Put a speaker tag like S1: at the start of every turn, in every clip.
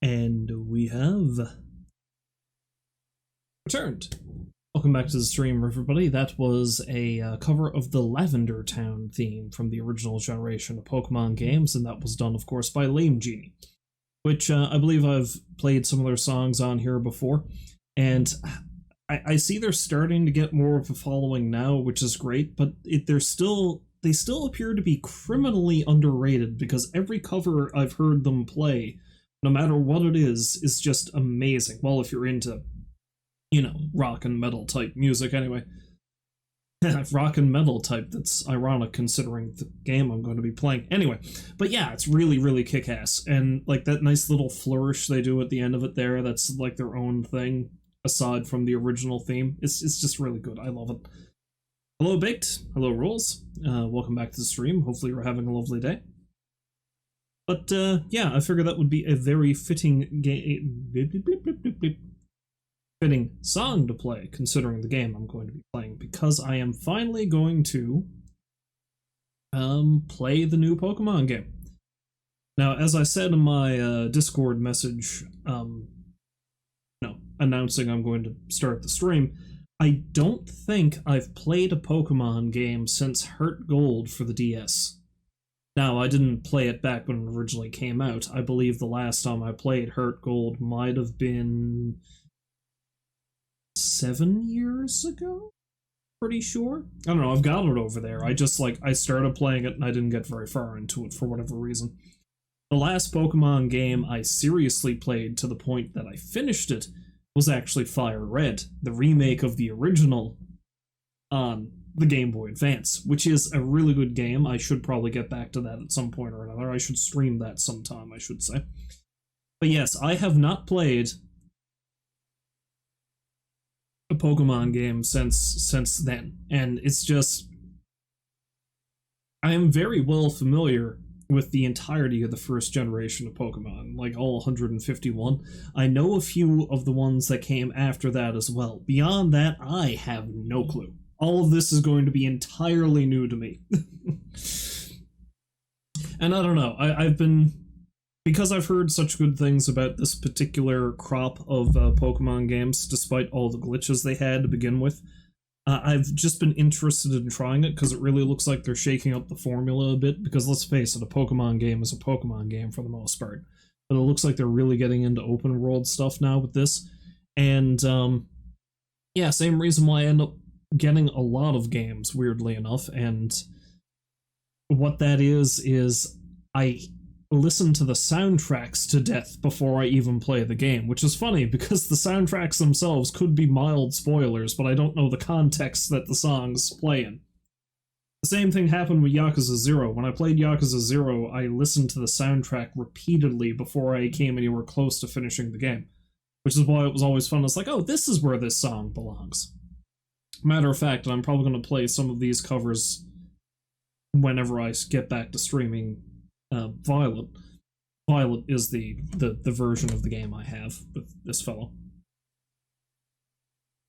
S1: And we have returned. Welcome back to the stream, everybody. That was a cover of the Lavender Town theme from the original generation of Pokemon games, and that was done, of course, by Lame Genie, which I believe I've played some of their songs on here before, and I see they're starting to get more of a following now, which is great, but they still appear to be criminally underrated, because every cover I've heard them play, no matter what it is just amazing. Well, if you're into, you know, rock and metal type music anyway. Rock and metal type, that's ironic considering the game I'm going to be playing. Anyway, but yeah, it's really, really kick-ass. And like that nice little flourish they do at the end of it there, that's like their own thing, aside from the original theme. It's just really good. I love it. Hello, Baked. Hello, Rolls. Welcome back to the stream. Hopefully you're having a lovely day. But yeah, I figured that would be a very fitting fitting song to play, considering the game I'm going to be playing, because I am finally going to play the new Pokemon game. Now, as I said in my Discord message, announcing I'm going to start the stream, I don't think I've played a Pokemon game since Heart Gold for the DS. Now, I didn't play it back when it originally came out. I believe the last time I played Heart Gold might have been 7 years ago? Pretty sure? I don't know, I've got it over there. I started playing it and I didn't get very far into it for whatever reason. The last Pokemon game I seriously played to the point that I finished it was actually Fire Red, the remake of the original on the Game Boy Advance, which is a really good game. I should probably get back to that at some point or another. I should stream that sometime, I should say. But yes, I have not played a Pokemon game since then, and it's just, I am very well familiar with the entirety of the first generation of Pokemon, like all 151. I know a few of the ones that came after that as well. Beyond that, I have no clue. All of this is going to be entirely new to me. And I don't know, I've been, because I've heard such good things about this particular crop of Pokemon games, despite all the glitches they had to begin with, I've just been interested in trying it, because it really looks like they're shaking up the formula a bit, because let's face it, a Pokemon game is a Pokemon game for the most part. But it looks like they're really getting into open world stuff now with this. And, yeah, same reason why I end up getting a lot of games, weirdly enough, and what that is I listen to the soundtracks to death before I even play the game, which is funny because the soundtracks themselves could be mild spoilers, but I don't know the context that the songs play in. The same thing happened with Yakuza 0. When I played Yakuza 0, I listened to the soundtrack repeatedly before I came anywhere close to finishing the game, which is why it was always fun. It's like, oh, this is where this song belongs. Matter of fact, I'm probably going to play some of these covers whenever I get back to streaming Violet. Violet is the version of the game I have with this fellow.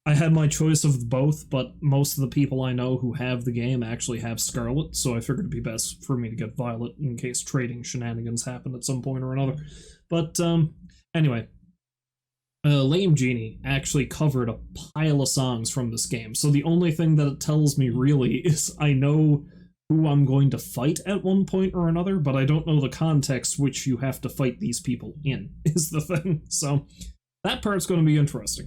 S1: I had my choice of both, but most of the people I know who have the game actually have Scarlet, so I figured it'd be best for me to get Violet in case trading shenanigans happen at some point or another. But, anyway. Lame Genie actually covered a pile of songs from this game, so the only thing that it tells me really is I know who I'm going to fight at one point or another, but I don't know the context which you have to fight these people in, is the thing. So that part's going to be interesting.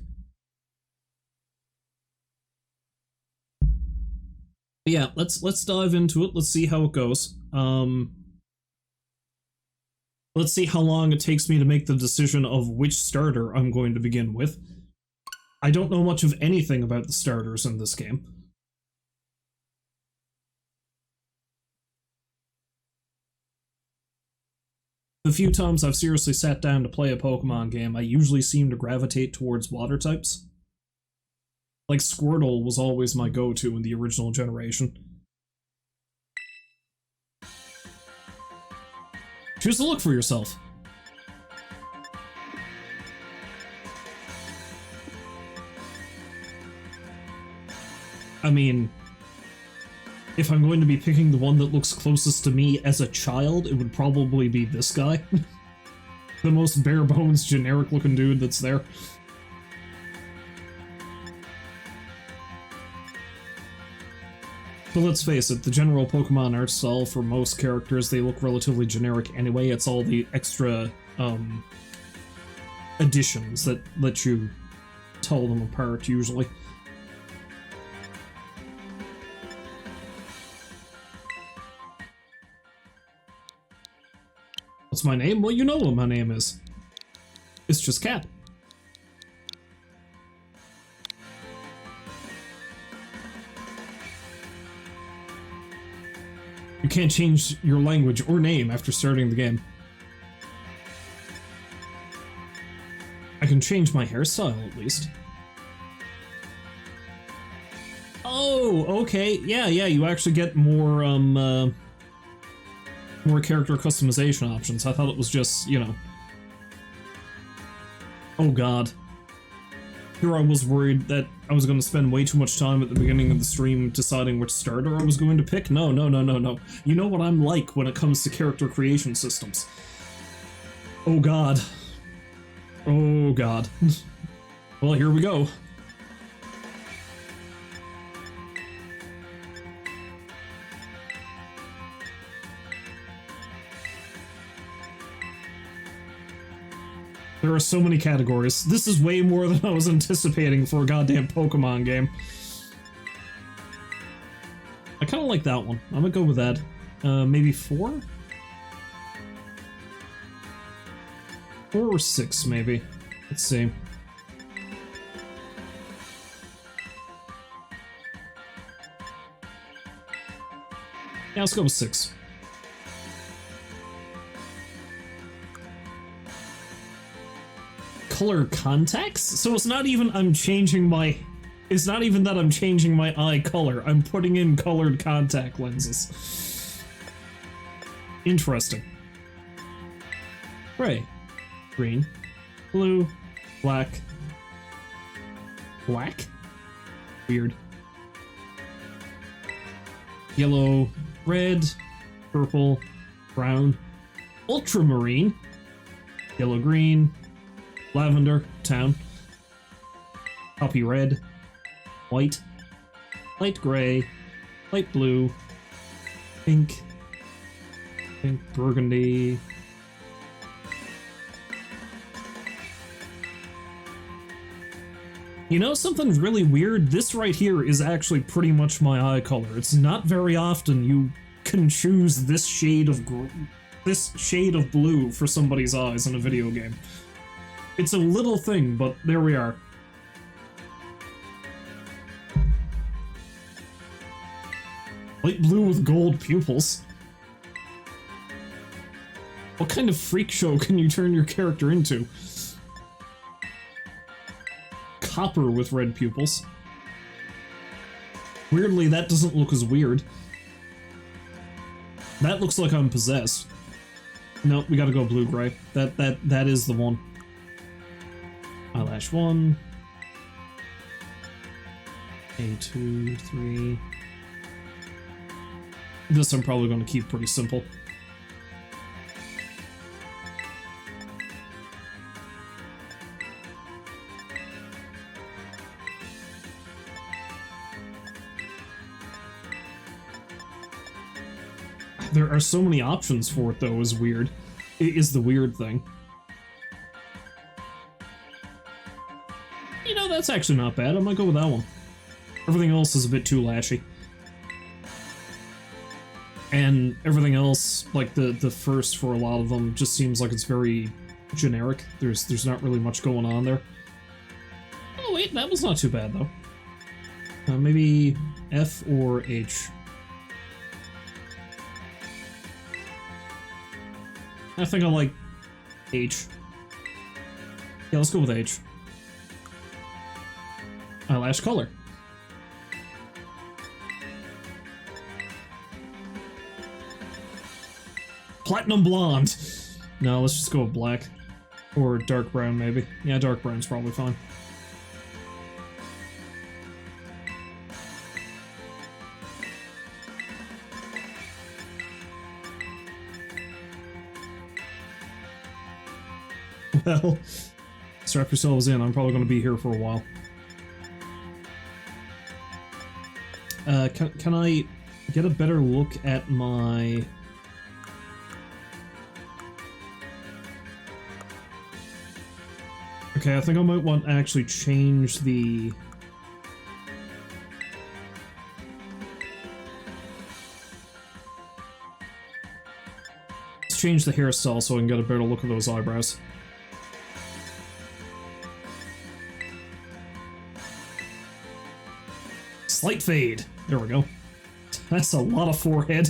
S1: But yeah, let's dive into it. Let's see how it goes. Let's see how long it takes me to make the decision of which starter I'm going to begin with. I don't know much of anything about the starters in this game. The few times I've seriously sat down to play a Pokemon game, I usually seem to gravitate towards water types. Like Squirtle was always my go-to in the original generation. Choose to look for yourself. I mean, if I'm going to be picking the one that looks closest to me as a child, it would probably be this guy. The most bare bones generic looking dude that's there. But let's face it, the general Pokemon art style for most characters, they look relatively generic anyway. It's all the extra additions that let you tell them apart, usually. What's my name? Well, you know what my name is. It's just Cat. You can't change your language or name after starting the game. I can change my hairstyle, at least. Oh, okay. Yeah, you actually get more, more character customization options. I thought it was just, you know... Oh god. Here I was worried that I was going to spend way too much time at the beginning of the stream deciding which starter I was going to pick. No. You know what I'm like when it comes to character creation systems. Oh god. Oh god. Well, here we go. There are so many categories. This is way more than I was anticipating for a goddamn Pokemon game. I kind of like that one. I'm gonna go with that. Maybe 4? 4 or 6, maybe. Let's see. Yeah, let's go with 6. Color contacts? So it's not even I'm changing my... It's not even that I'm changing my eye color. I'm putting in colored contact lenses. Interesting. Gray. Green. Blue. Black. Black? Weird. Yellow. Red. Purple. Brown. Ultramarine. Yellow-green. Lavender, town. Poppy red. White. Light gray. Light blue. Pink. Pink burgundy. You know something really weird? This right here is actually pretty much my eye color. It's not very often you can choose this shade of blue for somebody's eyes in a video game. It's a little thing, but there we are. Light blue with gold pupils. What kind of freak show can you turn your character into? Copper with red pupils. Weirdly, that doesn't look as weird. That looks like I'm possessed. No, we gotta go blue-gray. That is the one. Eyelash 1. A2, 3. This I'm probably going to keep pretty simple. There are so many options for it, though, is weird. It is the weird thing. You know, that's actually not bad. I might go with that one. Everything else is a bit too lashy. And everything else, like the first for a lot of them, just seems like it's very generic. There's not really much going on there. Oh wait, that was not too bad though. Maybe F or H. I think I like H. Yeah, let's go with H. Eyelash color. Platinum blonde. No, let's just go with black. Or dark brown, maybe. Yeah, dark brown's probably fine. Well, strap yourselves in. I'm probably going to be here for a while. Can I get a better look at my... Okay, I think I might want to actually change the... Let's change the hairstyle so I can get a better look at those eyebrows. Slight fade. There we go. That's a lot of forehead.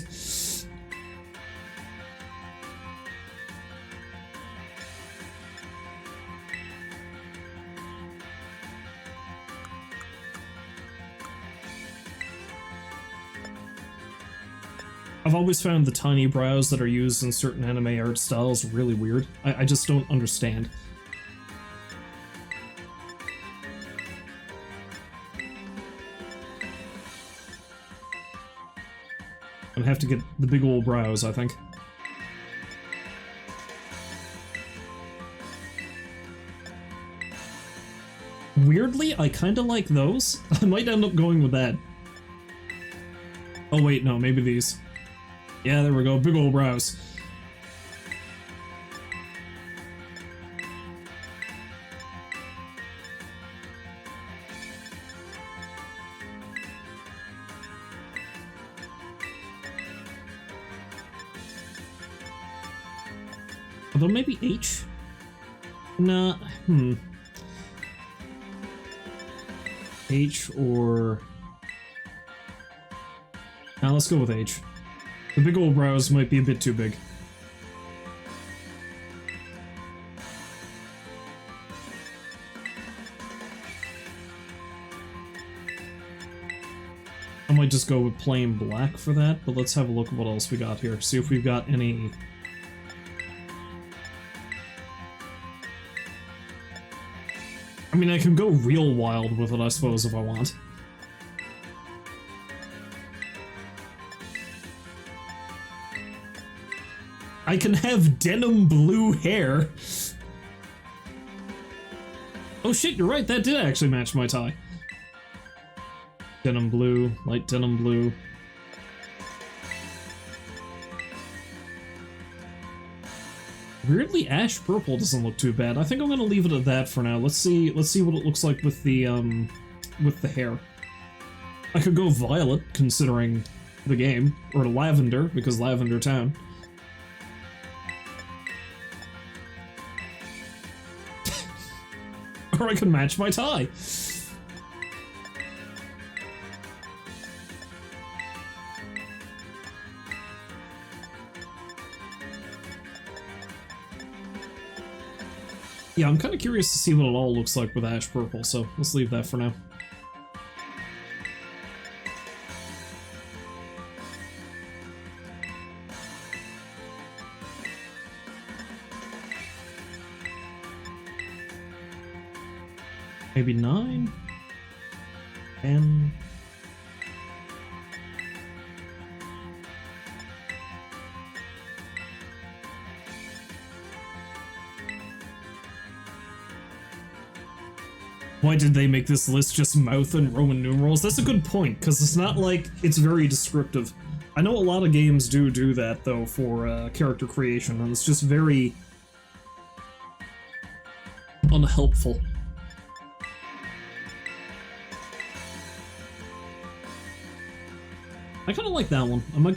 S1: I've always found the tiny brows that are used in certain anime art styles really weird. I just don't understand. I'm gonna have to get the big old brows, I think. Weirdly, I kinda like those. I might end up going with that. Oh wait, no, maybe these. Yeah, there we go, big old brows. Although maybe H? Nah, H or... Now let's go with H. The big old brows might be a bit too big. I might just go with plain black for that, but let's have a look at what else we got here. See if we've got any... I mean, I can go real wild with it, I suppose, if I want. I can have denim blue hair. Oh shit, you're right, that did actually match my tie. Denim blue, light denim blue. Weirdly, ash purple doesn't look too bad. I think I'm gonna leave it at that for now. Let's see what it looks like with the hair. I could go violet, considering the game, or lavender, because Lavender Town. Or I could match my tie. Yeah, I'm kind of curious to see what it all looks like with ash purple, so let's leave that for now. Maybe 9? 10? Why did they make this list just mouth and Roman numerals? That's a good point, because it's not like it's very descriptive. I know a lot of games do that, though, for character creation, and it's just very unhelpful. I kind of like that one. I might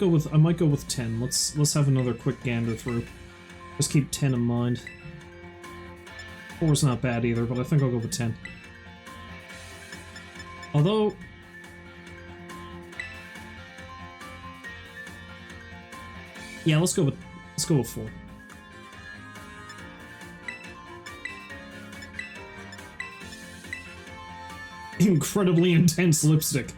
S1: go with 10. Let's have another quick gander through. Just keep 10 in mind. 4's not bad either, but I think I'll go with 10. Although, yeah, let's go with 4. Incredibly intense lipstick.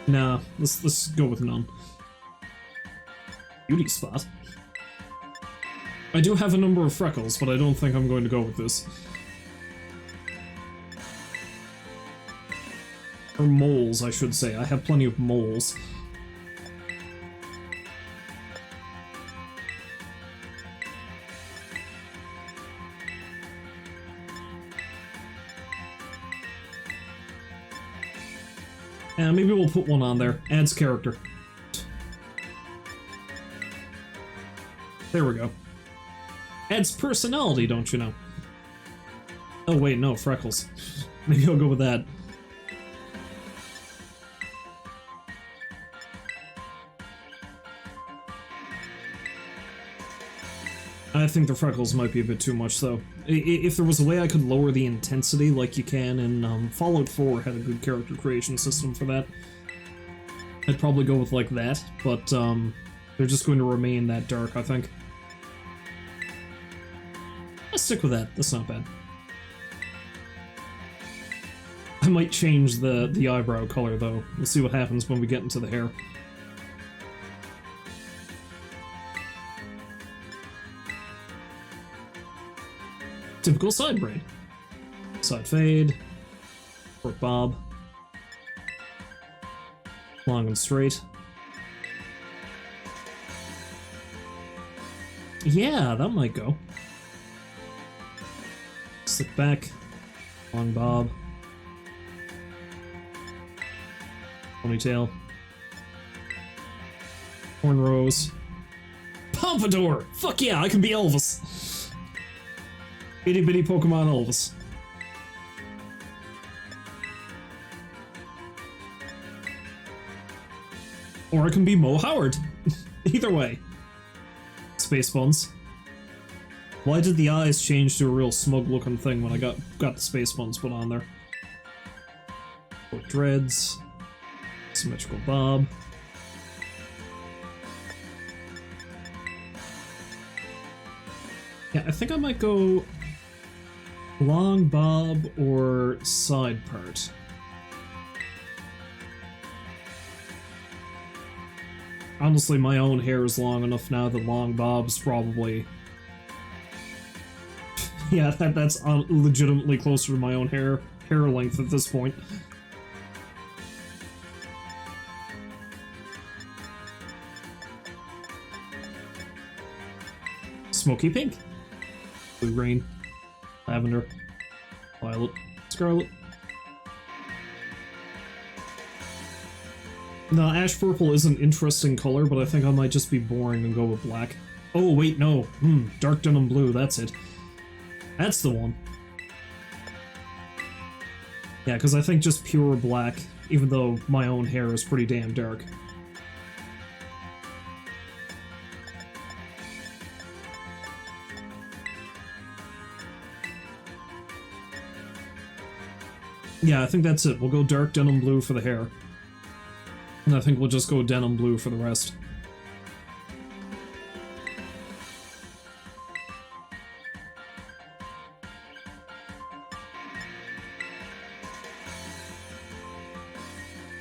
S1: Nah, let's go with none. Beauty spot. I do have a number of freckles, but I don't think I'm going to go with this. Or moles, I should say. I have plenty of moles. And maybe we'll put one on there. Adds character. There we go. Adds personality, don't you know? Oh wait, no, freckles. Maybe I'll go with that. I think the freckles might be a bit too much, though. If there was a way I could lower the intensity like you can in Fallout 4 had a good character creation system for that, I'd probably go with like that, but they're just going to remain that dark, I think. Let's stick with that. That's not bad. I might change the eyebrow color, though. We'll see what happens when we get into the hair. Typical side braid. Side fade. Short bob. Long and straight. Yeah, that might go. Slick back. Long bob. Ponytail. Cornrows. Pompadour! Fuck yeah, I can be Elvis! Itty bitty Pokemon Elvis. Or I can be Mo Howard. Either way. Space buns. Why did the eyes change to a real smug looking thing when I got the space buns put on there? Short dreads. Symmetrical bob. Yeah, I think I might go long bob or side part. Honestly, my own hair is long enough now that long bob's probably... yeah, that's legitimately closer to my own hair length at this point. Smoky pink. Blue green. Lavender. Violet. Scarlet. No, ash purple is an interesting color, but I think I might just be boring and go with black. Oh, wait, no. Dark denim blue, that's it. That's the one. Yeah, because I think just pure black, even though my own hair is pretty damn dark. Yeah, I think that's it. We'll go dark denim blue for the hair. And I think we'll just go denim blue for the rest.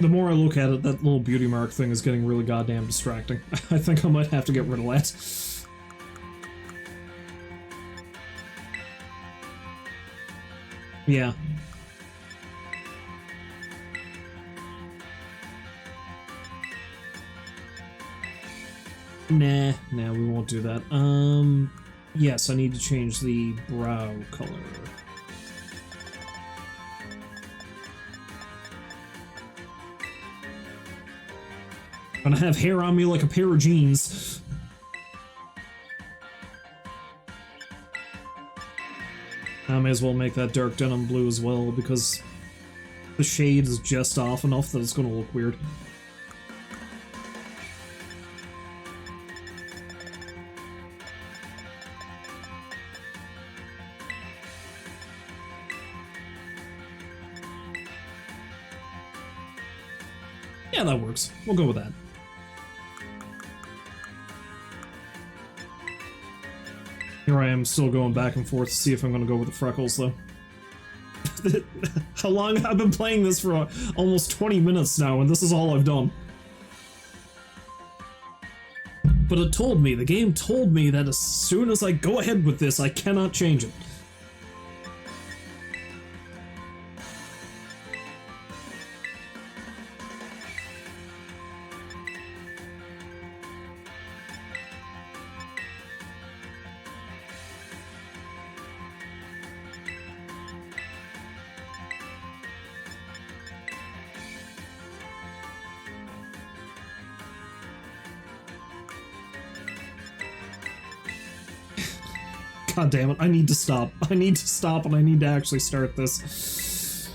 S1: The more I look at it, that little beauty mark thing is getting really goddamn distracting. I think I might have to get rid of that. Yeah. Nah, we won't do that. Yes, I need to change the brow color. I'm gonna have hair on me like a pair of jeans. I may as well make that dark denim blue as well, because the shade is just off enough that it's gonna look weird. Yeah, that works. We'll go with that. Here I am still going back and forth to see if I'm going to go with the freckles, though. How long? I've been playing this for almost 20 minutes now, and this is all I've done. But it told me, the game told me that as soon as I go ahead with this, I cannot change it. God damn it, I need to stop. I need to stop and I need to actually start this.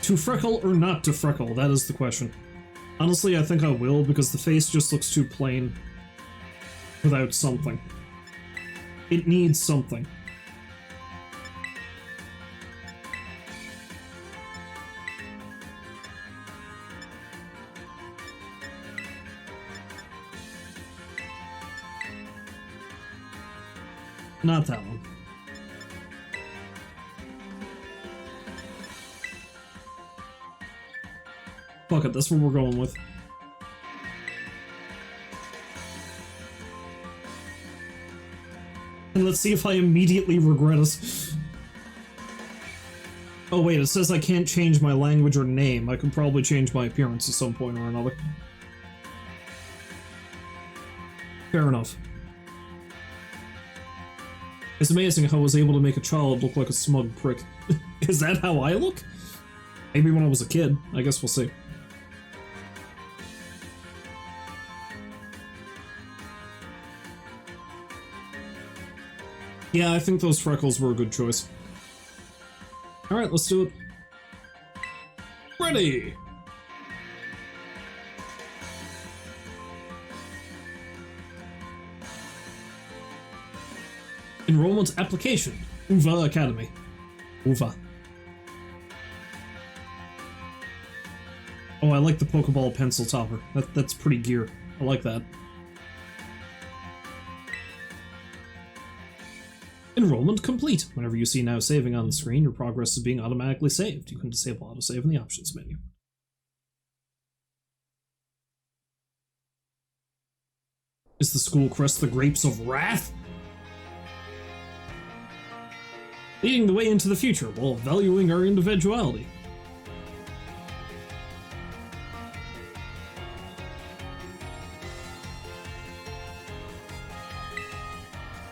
S1: To freckle or not to freckle, that is the question. Honestly, I think I will, because the face just looks too plain without something. It needs something. Not that one. Fuck it, that's what we're going with. And let's see if I immediately regret it. Oh wait, it says I can't change my language or name. I could probably change my appearance at some point or another. Fair enough. It's amazing how I was able to make a child look like a smug prick. Is that how I look? Maybe when I was a kid. I guess we'll see. Yeah, I think those freckles were a good choice. Alright, let's do it. Ready! Enrollment application. UVA Academy. UVA. Oh, I like the Pokeball pencil topper. That's pretty gear. I like that. Enrollment complete. Whenever you see now saving on the screen, your progress is being automatically saved. You can disable autosave in the options menu. Is the school crest the Grapes of Wrath? Leading the way into the future while valuing our individuality.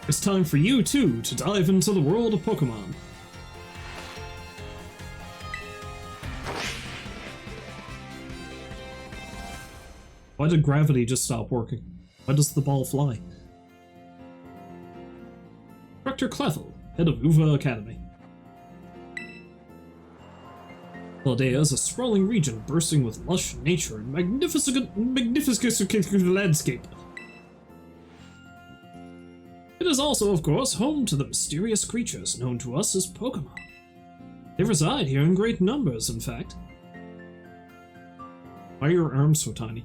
S1: It's time for you, too, to dive into the world of Pokemon. Why did gravity just stop working? Why does the ball fly? Dr. Cleffel, head of UVA Academy. Paldea is a sprawling region bursting with lush nature and magnificent landscape. It is also, of course, home to the mysterious creatures known to us as Pokemon. They reside here in great numbers, in fact. Why are your arms so tiny?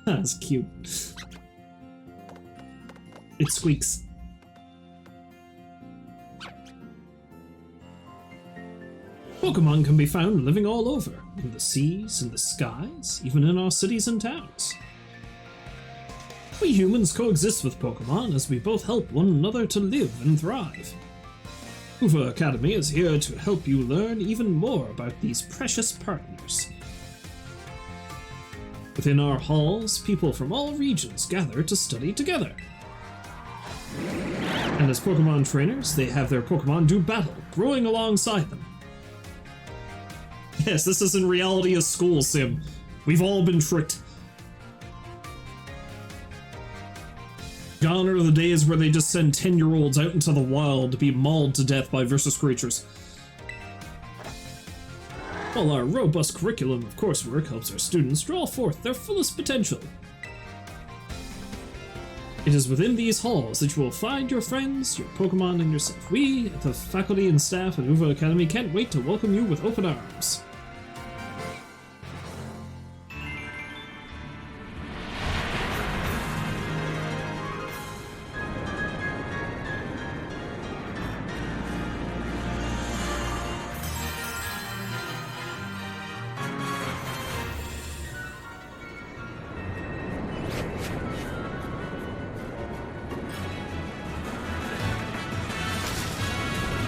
S1: That's cute. It squeaks. Pokemon can be found living all over, in the seas, in the skies, even in our cities and towns. We humans coexist with Pokemon as we both help one another to live and thrive. UVA Academy is here to help you learn even more about these precious partners. Within our halls, people from all regions gather to study together. And as Pokemon trainers, they have their Pokemon do battle, growing alongside them. Yes, this is in reality a school sim. We've all been tricked. Gone are the days where they just send 10-year-olds out into the wild to be mauled to death by vicious creatures. While our robust curriculum of coursework helps our students draw forth their fullest potential. It is within these halls that you will find your friends, your Pokemon, and yourself. We, the faculty and staff at UVA Academy, can't wait to welcome you with open arms.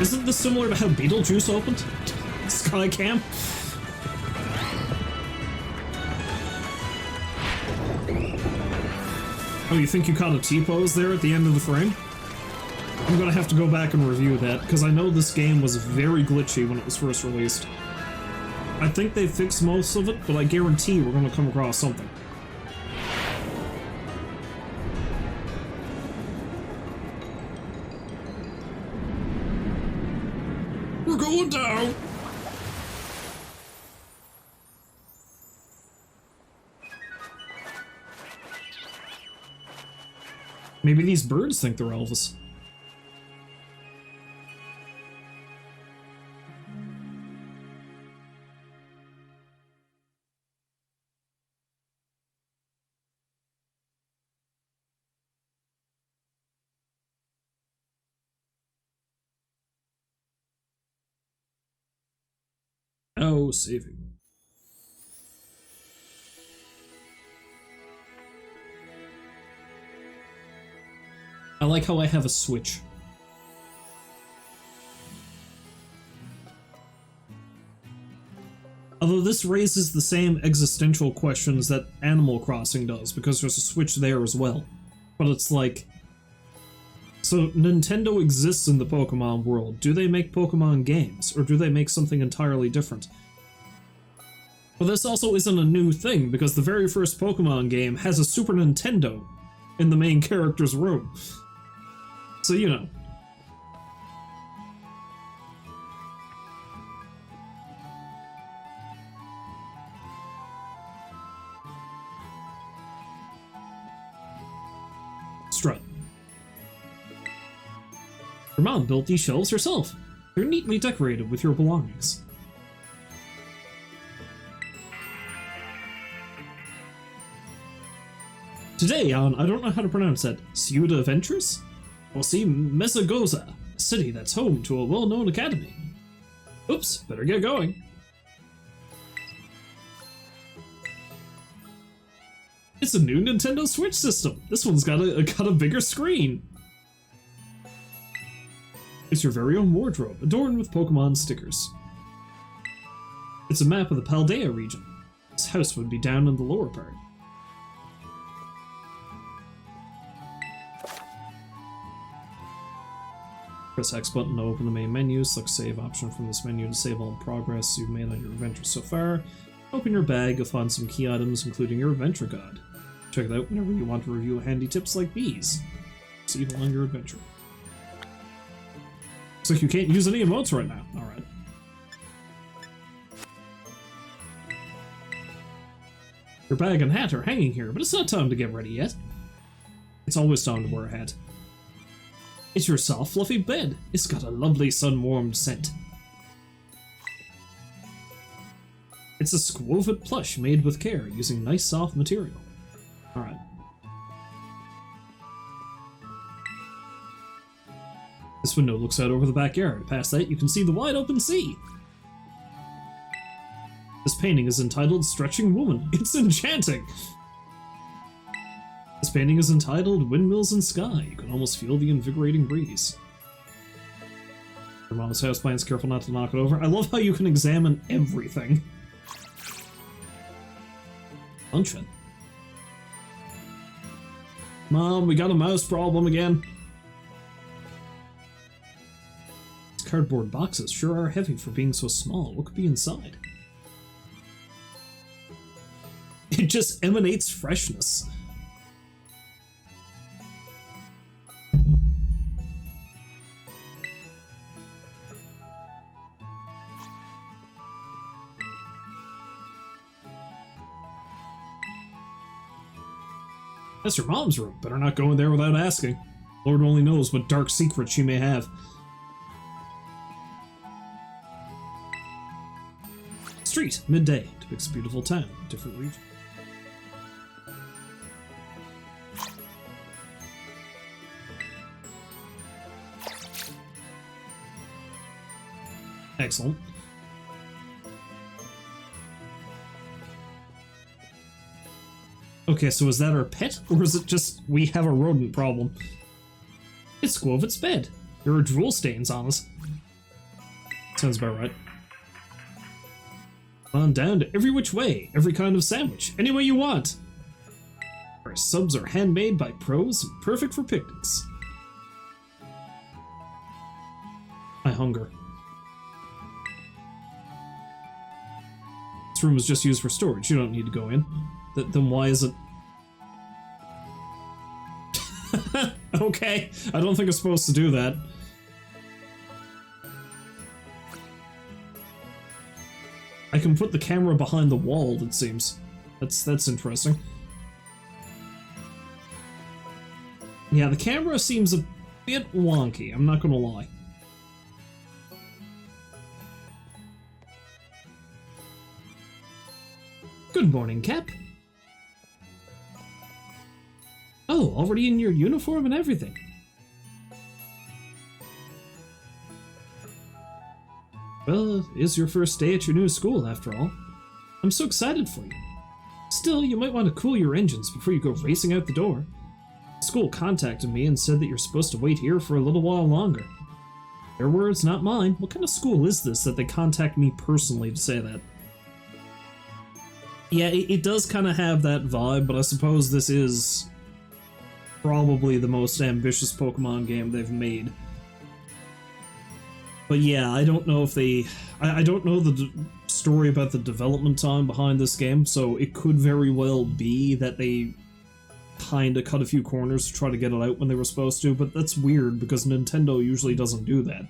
S1: Isn't this similar to how Beetlejuice opened? Skycam? Oh, you think you caught a T-pose there at the end of the frame? I'm gonna have to go back and review that, because I know this game was very glitchy when it was first released. I think they fixed most of it, but I guarantee we're gonna come across something. We're going down! Maybe these birds think they're Elvis. Oh, saving. I like how I have a switch. Although this raises the same existential questions that Animal Crossing does, because there's a switch there as well. But it's like... So, Nintendo exists in the Pokemon world. Do they make Pokemon games, or do they make something entirely different? But this also isn't a new thing, because the very first Pokemon game has a Super Nintendo in the main character's room. So, you know. Strut. Your mom built these shelves herself. They're neatly decorated with your belongings. Today on, I don't know how to pronounce that, Ciudad Adventures? We'll see Mesagoza, a city that's home to a well-known academy. Oops, better get going. It's a new Nintendo Switch system. This one's got a bigger screen. It's your very own wardrobe, adorned with Pokemon stickers. It's a map of the Paldea region. This house would be down in the lower part. Press X button to open the main menu. Select save option from this menu to save all progress you've made on your adventure so far. Open your bag, you'll find some key items, including your adventure guide. Check it out whenever you want to review handy tips like these. See you on your adventure. Looks like you can't use any emotes right now. Alright. Your bag and hat are hanging here, but it's not time to get ready yet. It's always time to wear a hat. It's your soft, fluffy bed. It's got a lovely sun-warmed scent. It's a Squovet plush made with care, using nice soft material. Alright. This window looks out over the backyard. Past that, you can see the wide open sea. This painting is entitled Stretching Woman. It's enchanting! This painting is entitled Windmills and Sky. You can almost feel the invigorating breeze. Your mom's houseplant's careful not to knock it over. I love how you can examine everything. Function. Mom, we got a mouse problem again. These cardboard boxes sure are heavy for being so small. What could be inside? It just emanates freshness. That's your mom's room. Better not go in there without asking. Lord only knows what dark secrets she may have. Street, midday, depicts a beautiful town, different region. Excellent. Okay, so is that our pet, or is it just we have a rodent problem? It's Squovet's bed. There are drool stains on us. Sounds about right. On down to every which way, every kind of sandwich, any way you want. Our subs are handmade by pros and perfect for picnics. I hunger. This room was just used for storage. You don't need to go in. Then why is it... Okay, I don't think I'm supposed to do that. I can put the camera behind the wall, it seems. That's interesting. Yeah, the camera seems a bit wonky, I'm not gonna lie. Good morning, Cap. Oh, already in your uniform and everything. Well, it's your first day at your new school, after all. I'm so excited for you. Still, you might want to cool your engines before you go racing out the door. School contacted me and said that you're supposed to wait here for a little while longer. Their words, not mine. What kind of school is this that they contact me personally to say that? Yeah, it does kind of have that vibe, but I suppose this is probably the most ambitious Pokemon game they've made. But yeah, I don't know if they... I don't know the story about the development time behind this game, so it could very well be that they kinda cut a few corners to try to get it out when they were supposed to, but that's weird because Nintendo usually doesn't do that.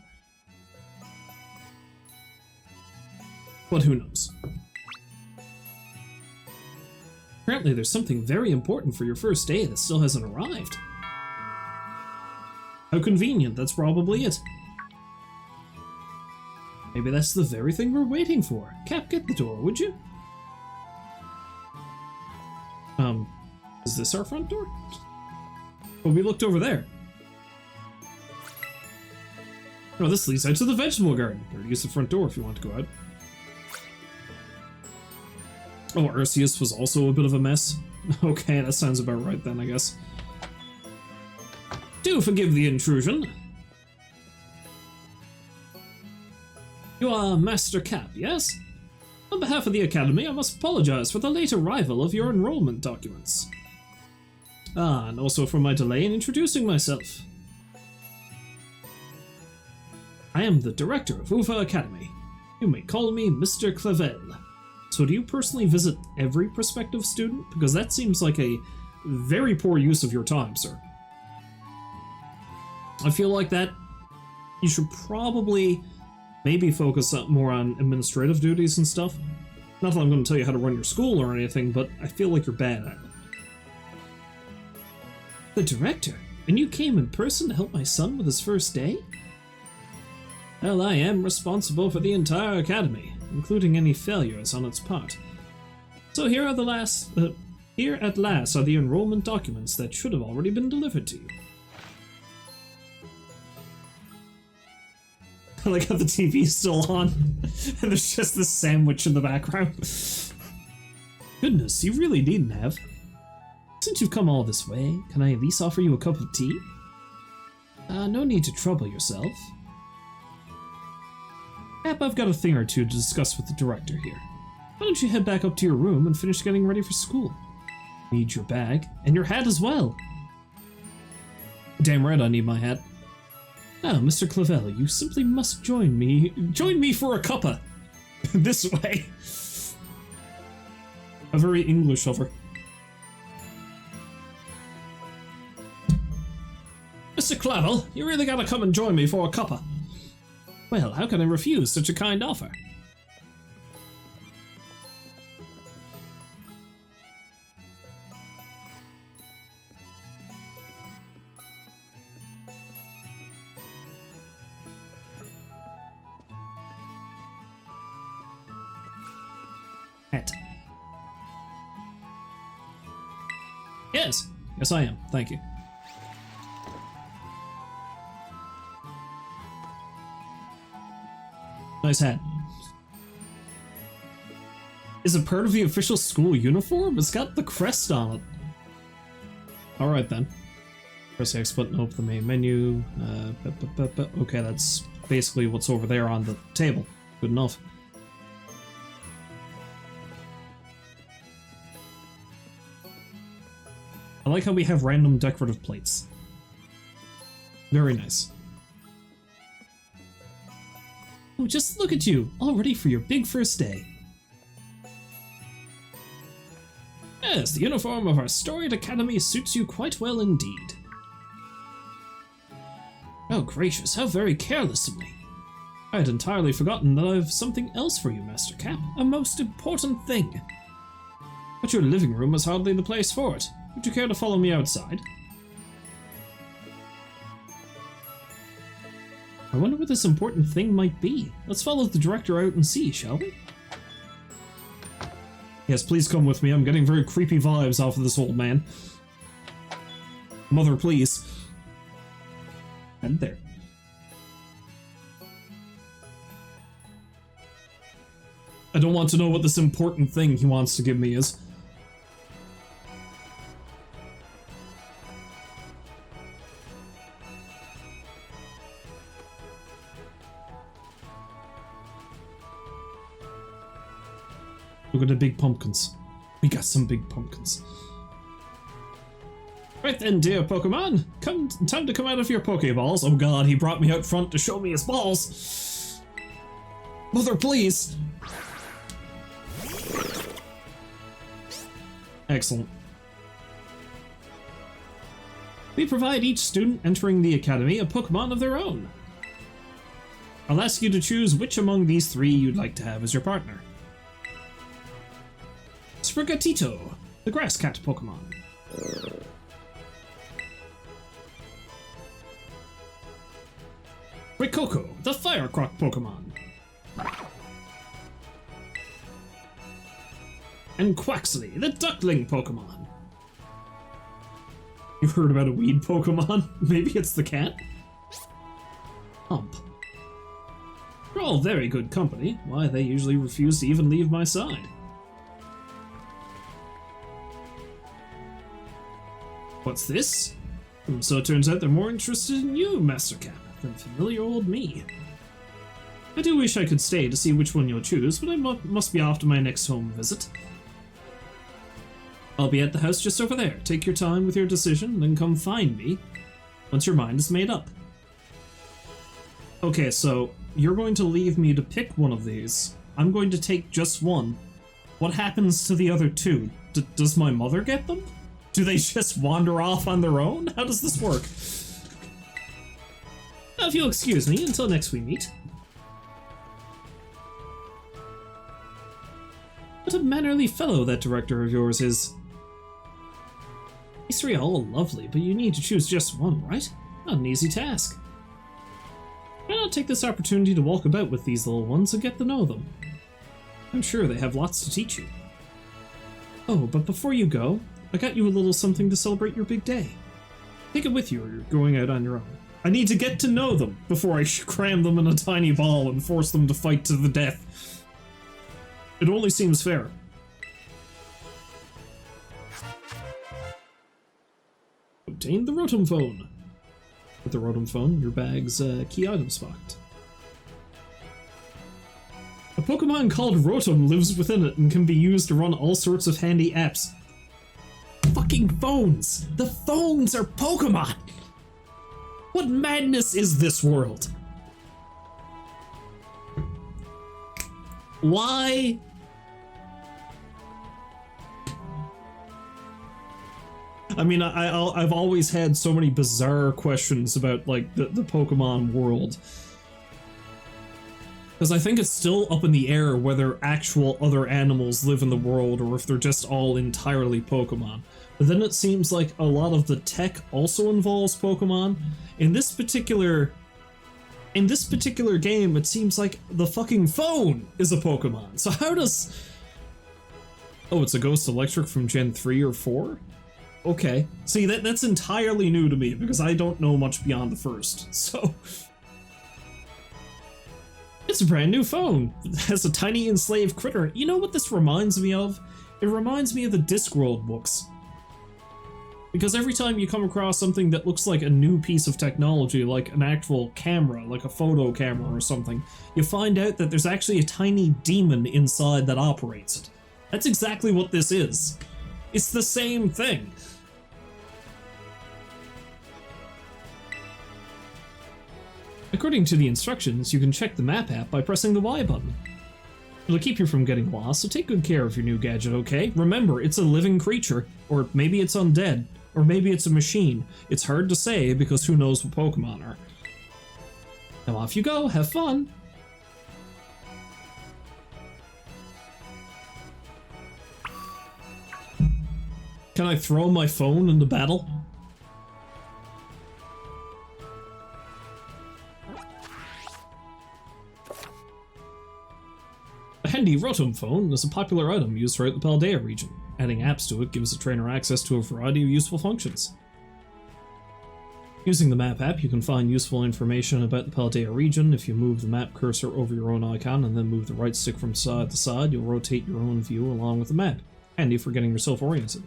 S1: But who knows? Apparently there's something very important for your first day that still hasn't arrived. How convenient, that's probably it. Maybe that's the very thing we're waiting for. Cap, get the door, would you? Is this our front door? Well, we looked over there. Oh, this leads out to the vegetable garden. Or use the front door if you want to go out. Oh, Arceus was also a bit of a mess. Okay, that sounds about right then, I guess. Do forgive the intrusion. You are Master Cap, yes? On behalf of the Academy, I must apologize for the late arrival of your enrollment documents. Ah, and also for my delay in introducing myself. I am the director of Uva Academy. You may call me Mr. Clavel. So do you personally visit every prospective student? Because that seems like a very poor use of your time, sir. I feel like that you should probably maybe focus more on administrative duties and stuff. Not that I'm going to tell you how to run your school or anything, but I feel like you're bad at it. The director? And you came in person to help my son with his first day? Well, I am responsible for the entire academy, including any failures on its part. So here at last are the enrollment documents that should have already been delivered to you. I like how the TV's still on, and there's just this sandwich in the background. Goodness, you really needn't have. Since you've come all this way, can I at least offer you a cup of tea? No need to trouble yourself. Cap, I've got a thing or two to discuss with the director here. Why don't you head back up to your room and finish getting ready for school? Need your bag, and your hat as well. Damn right I need my hat. Now, Mr. Clavel, you simply must join me. Join me for a cuppa! This way. A very English of her. Mr. Clavel, you really gotta come and join me for a cuppa. Well, how can I refuse such a kind offer? Hat. Yes. Yes, I am. Thank you. Nice hat. Is it part of the official school uniform? It's got the crest on it. Alright then. Press the X button to open the main menu. Okay, that's basically what's over there on the table. Good enough. I like how we have random decorative plates. Very nice. Oh, just look at you, all ready for your big first day. Yes, the uniform of our storied academy suits you quite well indeed. Oh gracious, how very careless of me. I had entirely forgotten that I have something else for you, Master Cap, a most important thing. But your living room is hardly the place for it. Would you care to follow me outside? I wonder what this important thing might be. Let's follow the director out and see, shall we? Yes, please come with me. I'm getting very creepy vibes off of this old man. Mother, please. And there. I don't want to know what this important thing he wants to give me is. Look at the big pumpkins. We got some big pumpkins. Right then, dear Pokemon. Time to come out of your Pokeballs. Oh god, he brought me out front to show me his balls. Mother, please. Excellent. We provide each student entering the academy a Pokemon of their own. I'll ask you to choose which among these three you'd like to have as your partner. Sprigatito, the grass cat Pokemon. Rikoko, the fire croc Pokemon. And Quaxley, the duckling Pokemon. You heard about a weed Pokemon? Maybe it's the cat? Hump. You're all very good company. Why, they usually refuse to even leave my side. What's this? So it turns out they're more interested in you, Master Cap, than familiar old me. I do wish I could stay to see which one you'll choose, but I must be off to my next home visit. I'll be at the house just over there. Take your time with your decision, then come find me once your mind is made up. Okay, so you're going to leave me to pick one of these. I'm going to take just one. What happens to the other two? Does my mother get them? Do they just wander off on their own? How does this work? Now, if you'll excuse me until next we meet. What a mannerly fellow that director of yours is. These three are all lovely, but you need to choose just one, right? Not an easy task. Why not take this opportunity to walk about with these little ones and get to know them? I'm sure they have lots to teach you. Oh, but before you go, I got you a little something to celebrate your big day. Take it with you or you're going out on your own. I need to get to know them before I cram them in a tiny ball and force them to fight to the death. It only seems fair. Obtain the Rotom Phone. With the Rotom Phone, your bag's key item spot. A Pokemon called Rotom lives within it and can be used to run all sorts of handy apps. Fucking phones! The phones are Pokemon! What madness is this world? Why? I mean, I've always had so many bizarre questions about, like, the Pokemon world. Because I think it's still up in the air whether actual other animals live in the world or if they're just all entirely Pokemon. But then it seems like a lot of the tech also involves Pokemon. In this particular game, it seems like the fucking phone is a Pokemon. So how does... Oh, it's a Ghost Electric from Gen 3 or 4? Okay. See, that's entirely new to me because I don't know much beyond the first, so... It's a brand new phone. It has a tiny enslaved critter. You know what this reminds me of? It reminds me of the Discworld books. Because every time you come across something that looks like a new piece of technology, like an actual camera, like a photo camera or something, you find out that there's actually a tiny demon inside that operates it. That's exactly what this is. It's the same thing. According to the instructions, you can check the map app by pressing the Y button. It'll keep you from getting lost, so take good care of your new gadget, okay? Remember, it's a living creature, or maybe it's undead, or maybe it's a machine. It's hard to say because who knows what Pokemon are. Now off you go, have fun! Can I throw my phone into battle? A handy Rotom phone is a popular item used throughout the Paldea region. Adding apps to it gives the trainer access to a variety of useful functions. Using the map app, you can find useful information about the Paldea region. If you move the map cursor over your own icon and then move the right stick from side to side, you'll rotate your own view along with the map. Handy for getting yourself oriented.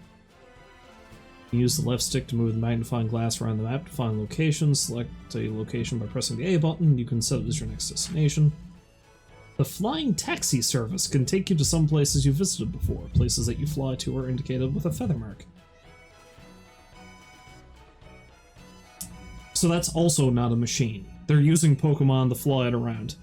S1: You use the left stick to move the magnifying glass around the map to find locations. Select a location by pressing the A button. You can set it as your next destination. The flying taxi service can take you to some places you've visited before. Places that you fly to are indicated with a feather mark. So that's also not a machine. They're using Pokemon to fly it around.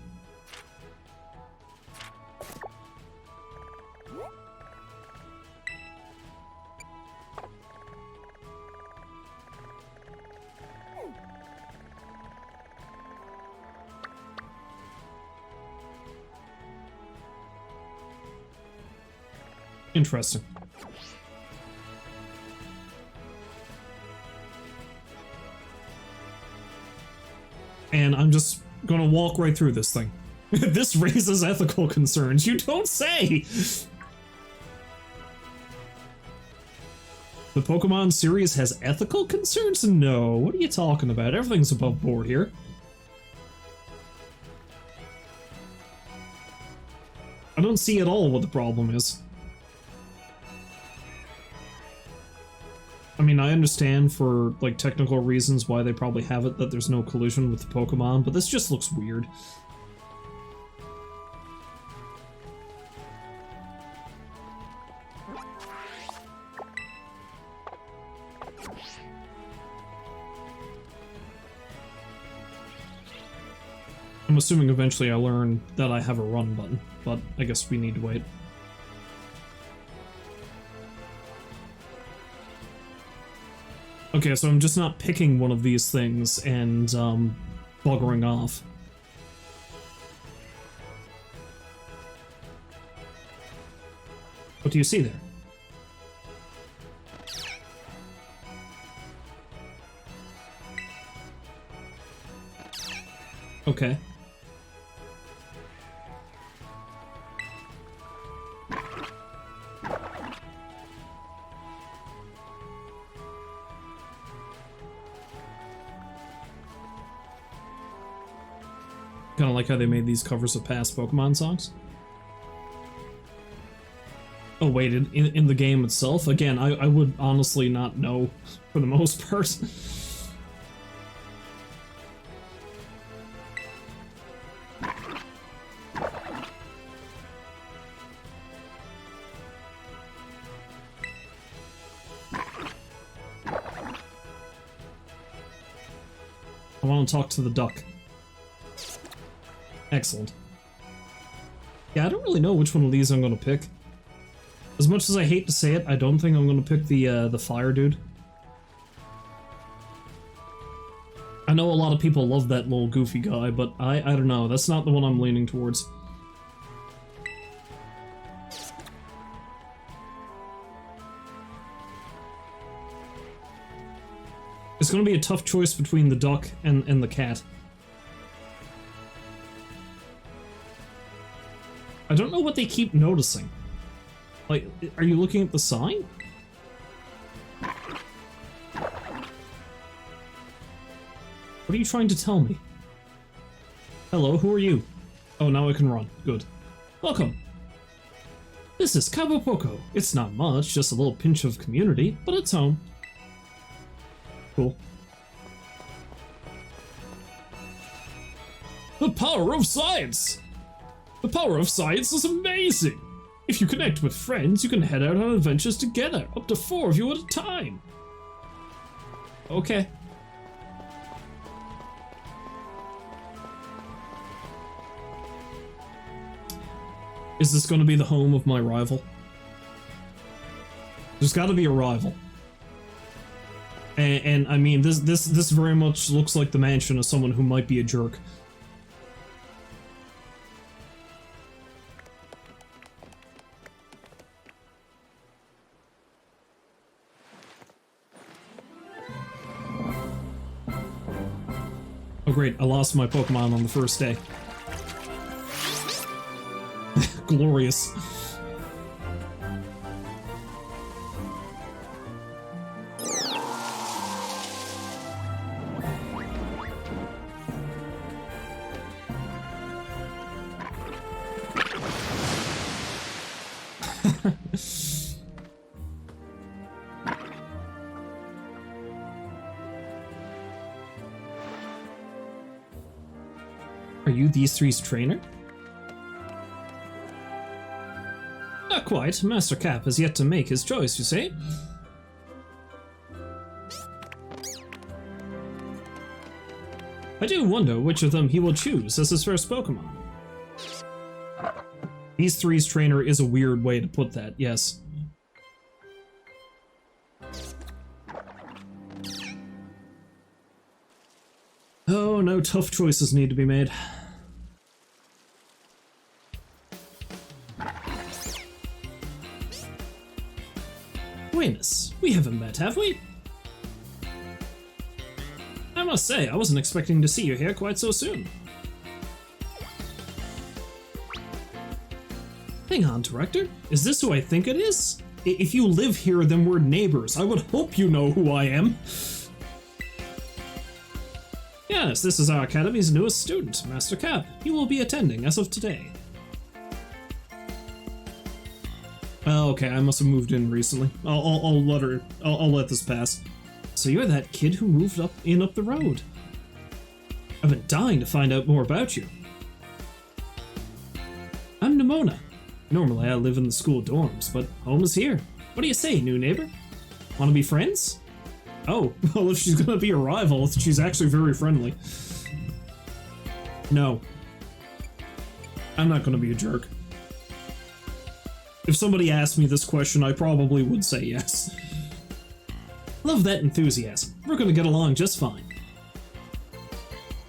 S1: Interesting. And I'm just gonna walk right through this thing. This raises ethical concerns. You don't say! The Pokemon series has ethical concerns? No, what are you talking about? Everything's above board here. I don't see at all what the problem is. I mean, I understand for, like, technical reasons why they probably have it, that there's no collision with the Pokemon, but this just looks weird. I'm assuming eventually I learn that I have a run button, but I guess we need to wait. Okay, so I'm just not picking one of these things and, buggering off. What do you see there? Okay. Kind of like how they made these covers of past Pokemon songs. Oh wait, in the game itself? Again, I would honestly not know, for the most part. I want to talk to the duck. Excellent. Yeah, I don't really know which one of these I'm going to pick. As much as I hate to say it, I don't think I'm going to pick the fire dude. I know a lot of people love that little goofy guy, but I don't know. That's not the one I'm leaning towards. It's going to be a tough choice between the duck and the cat. I don't know what they keep noticing. Like, are you looking at the sign? What are you trying to tell me? Hello, who are you? Oh, now I can run. Good. Welcome. This is Cabo Poco. It's not much, just a little pinch of community, but it's home. Cool. The power of science! The power of science is amazing! If you connect with friends, you can head out on adventures together, up to 4 of you at a time. Okay. Is this going to be the home of my rival? There's got to be a rival. And I mean, this very much looks like the mansion of someone who might be a jerk. Oh great, I lost my Pokemon on the first day. Glorious. Are you these three's trainer? Not quite. Master Cap has yet to make his choice, you see? I do wonder which of them he will choose as his first Pokemon. These three's trainer is a weird way to put that, yes. Oh, no tough choices need to be made. Buenas, we haven't met, have we? I must say, I wasn't expecting to see you here quite so soon. Hang on, Director. Is this who I think it is? If you live here, then we're neighbors. I would hope you know who I am. Yes, this is our Academy's newest student, Master Cap. He will be attending as of today. Oh, okay, I must have moved in recently. I'll let this pass. So you're that kid who moved up the road. I've been dying to find out more about you. I'm Nimona. Normally I live in the school dorms, but home is here. What do you say, new neighbor? Want to be friends? Oh, well, if she's gonna be a rival, she's actually very friendly. No. I'm not gonna be a jerk. If somebody asked me this question, I probably would say yes. Love that enthusiasm. We're gonna get along just fine.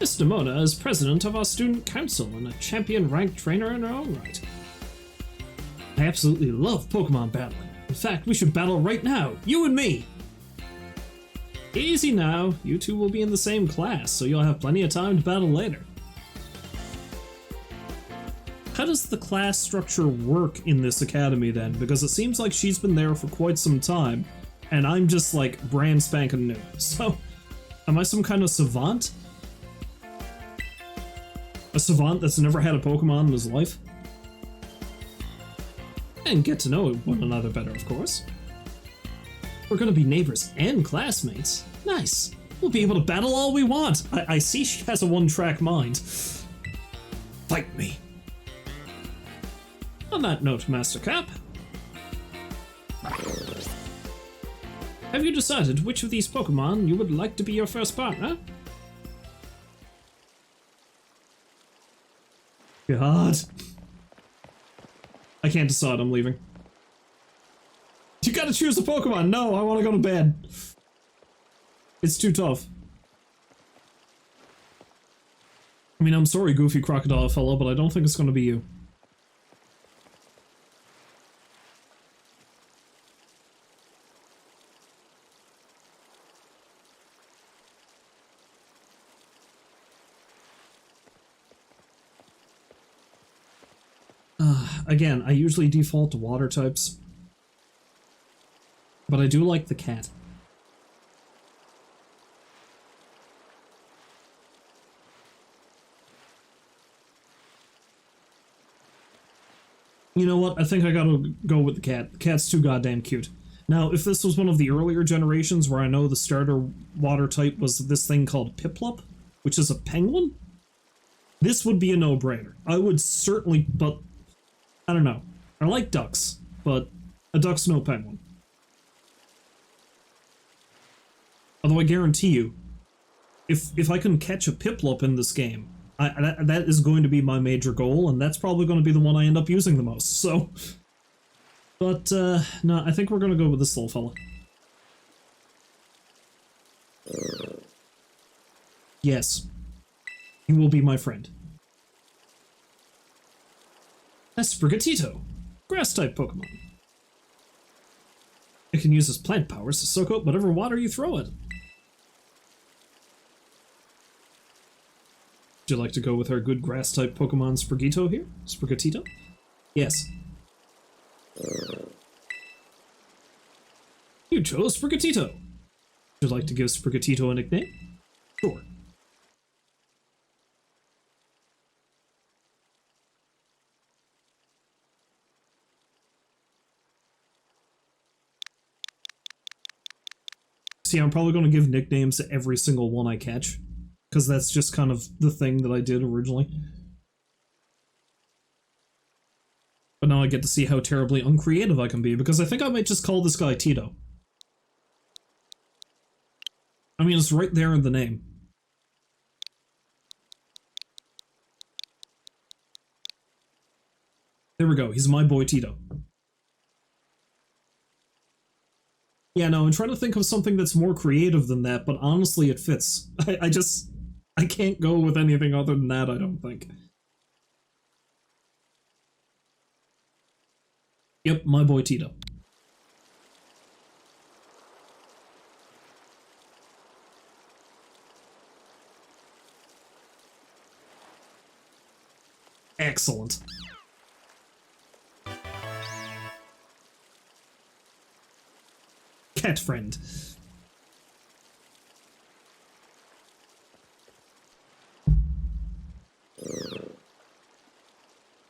S1: Miss Nimona is president of our student council and a champion-ranked trainer in her own right. I absolutely love Pokemon battling. In fact, we should battle right now, you and me! Easy now, you two will be in the same class, so you'll have plenty of time to battle later. How does the class structure work in this academy then? Because it seems like she's been there for quite some time, and I'm just like brand spanking new. So, am I some kind of savant? A savant that's never had a Pokemon in his life? And get to know one another better, of course. We're gonna be neighbors and classmates. Nice. We'll be able to battle all we want. I see she has a one-track mind. Fight me. On that note, Master Cap, have you decided which of these Pokemon you would like to be your first partner? God. I can't decide, I'm leaving. You gotta choose a Pokemon! No, I wanna go to bed. It's too tough. I mean, I'm sorry, goofy crocodile fellow, but I don't think it's gonna be you. Again, I usually default to water types, but I do like the cat. You know what? I think I gotta go with the cat. The cat's too goddamn cute. Now, if this was one of the earlier generations where I know the starter water type was this thing called Piplup, which is a penguin, this would be a no-brainer. I would certainly, but I don't know. I like ducks, but a duck's no penguin. Although I guarantee you, if I can catch a Piplup in this game, That is going to be my major goal, and that's probably going to be the one I end up using the most, so... But, no, I think we're going to go with this little fella. Yes. You will be my friend. Sprigatito, grass-type Pokemon. It can use its plant powers to soak up whatever water you throw at it. Would you like to go with our good grass-type Pokemon Sprigatito here? Sprigatito? Yes. You chose Sprigatito. Would you like to give Sprigatito a nickname? Sure. See, I'm probably going to give nicknames to every single one I catch, because that's just kind of the thing that I did originally. But now I get to see how terribly uncreative I can be, because I think I might just call this guy Tito. I mean, it's right there in the name. There we go, he's my boy Tito. Yeah, no, I'm trying to think of something that's more creative than that, but honestly it fits. I can't go with anything other than that, I don't think. Yep, my boy Tito. Excellent. Cat friend.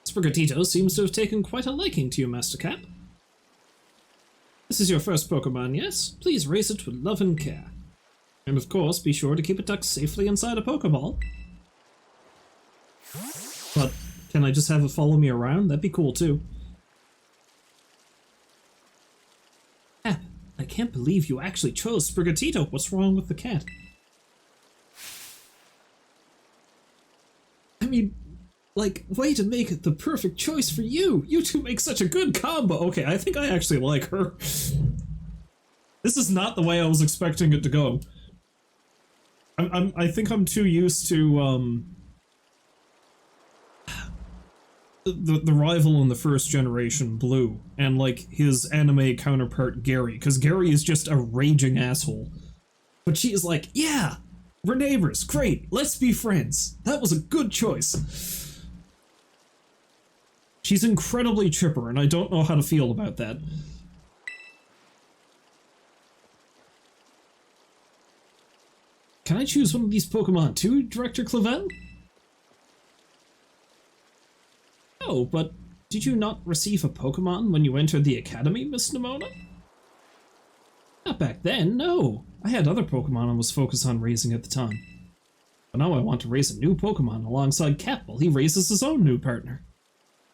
S1: Sprigatito seems to have taken quite a liking to you, Master Cap. This is your first Pokemon, yes? Please raise it with love and care. And of course, be sure to keep it tucked safely inside a Pokeball. But can I just have it follow me around? That'd be cool too. Cap, I can't believe you actually chose Sprigatito. What's wrong with the cat? I mean, like, way to make it the perfect choice for you. You two make such a good combo. Okay, I think I actually like her. This is not the way I was expecting it to go. I think I'm too used to, the rival in the first generation, Blue, and, like, his anime counterpart, Gary, because Gary is just a raging asshole. But she is like, yeah, we're neighbors, great, let's be friends. That was a good choice. She's incredibly chipper, and I don't know how to feel about that. Can I choose one of these Pokemon too, Director Clavel? Oh, but did you not receive a Pokemon when you entered the Academy, Miss Nimona? Not back then, no. I had other Pokemon I was focused on raising at the time. But now I want to raise a new Pokemon alongside Cap while he raises his own new partner.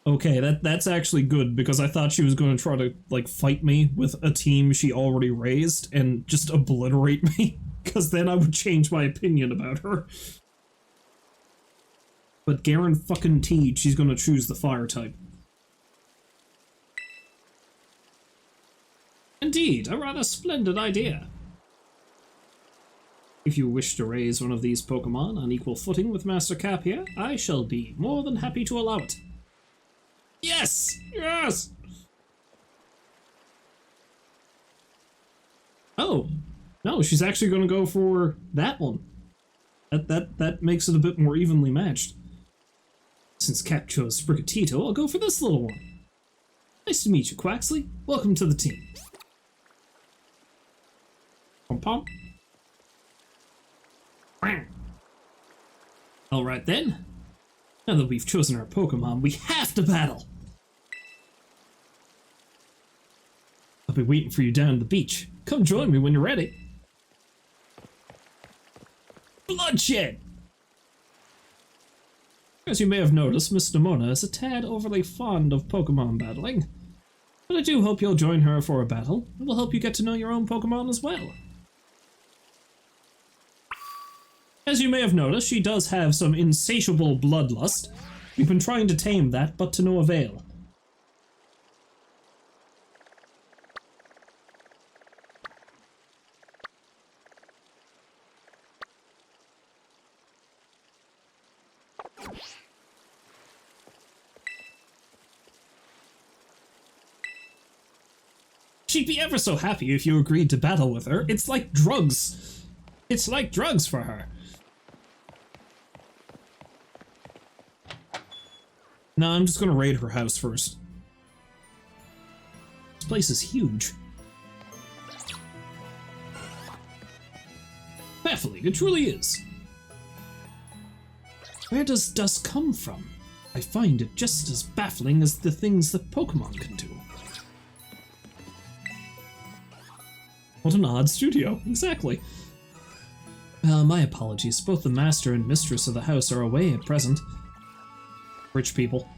S1: Okay, that's actually good, because I thought she was going to try to, like, fight me with a team she already raised and just obliterate me, because then I would change my opinion about her. But guaranteed she's going to choose the fire type. Indeed, a rather splendid idea. If you wish to raise one of these Pokemon on equal footing with Master Cap here, I shall be more than happy to allow it. Yes! Yes! Oh, no, she's actually going to go for that one. That makes it a bit more evenly matched. Since Cap chose Sprigatito, I'll go for this little one. Nice to meet you, Quaxley. Welcome to the team. Pom-pom. Alright then. Now that we've chosen our Pokemon, we have to battle! I'll be waiting for you down at the beach. Come join me when you're ready. Bloodshed! As you may have noticed, Miss Nimona is a tad overly fond of Pokemon battling. But I do hope you'll join her for a battle. It will help you get to know your own Pokemon as well. As you may have noticed, she does have some insatiable bloodlust. We've been trying to tame that, but to no avail. She'd be ever so happy if you agreed to battle with her. It's like drugs. It's like drugs for her. No, I'm just gonna raid her house first. This place is huge. Baffling, it truly is. Where does dust come from? I find it just as baffling as the things that Pokemon can do. What an odd studio, exactly. My apologies, both the master and mistress of the house are away at present. Rich people.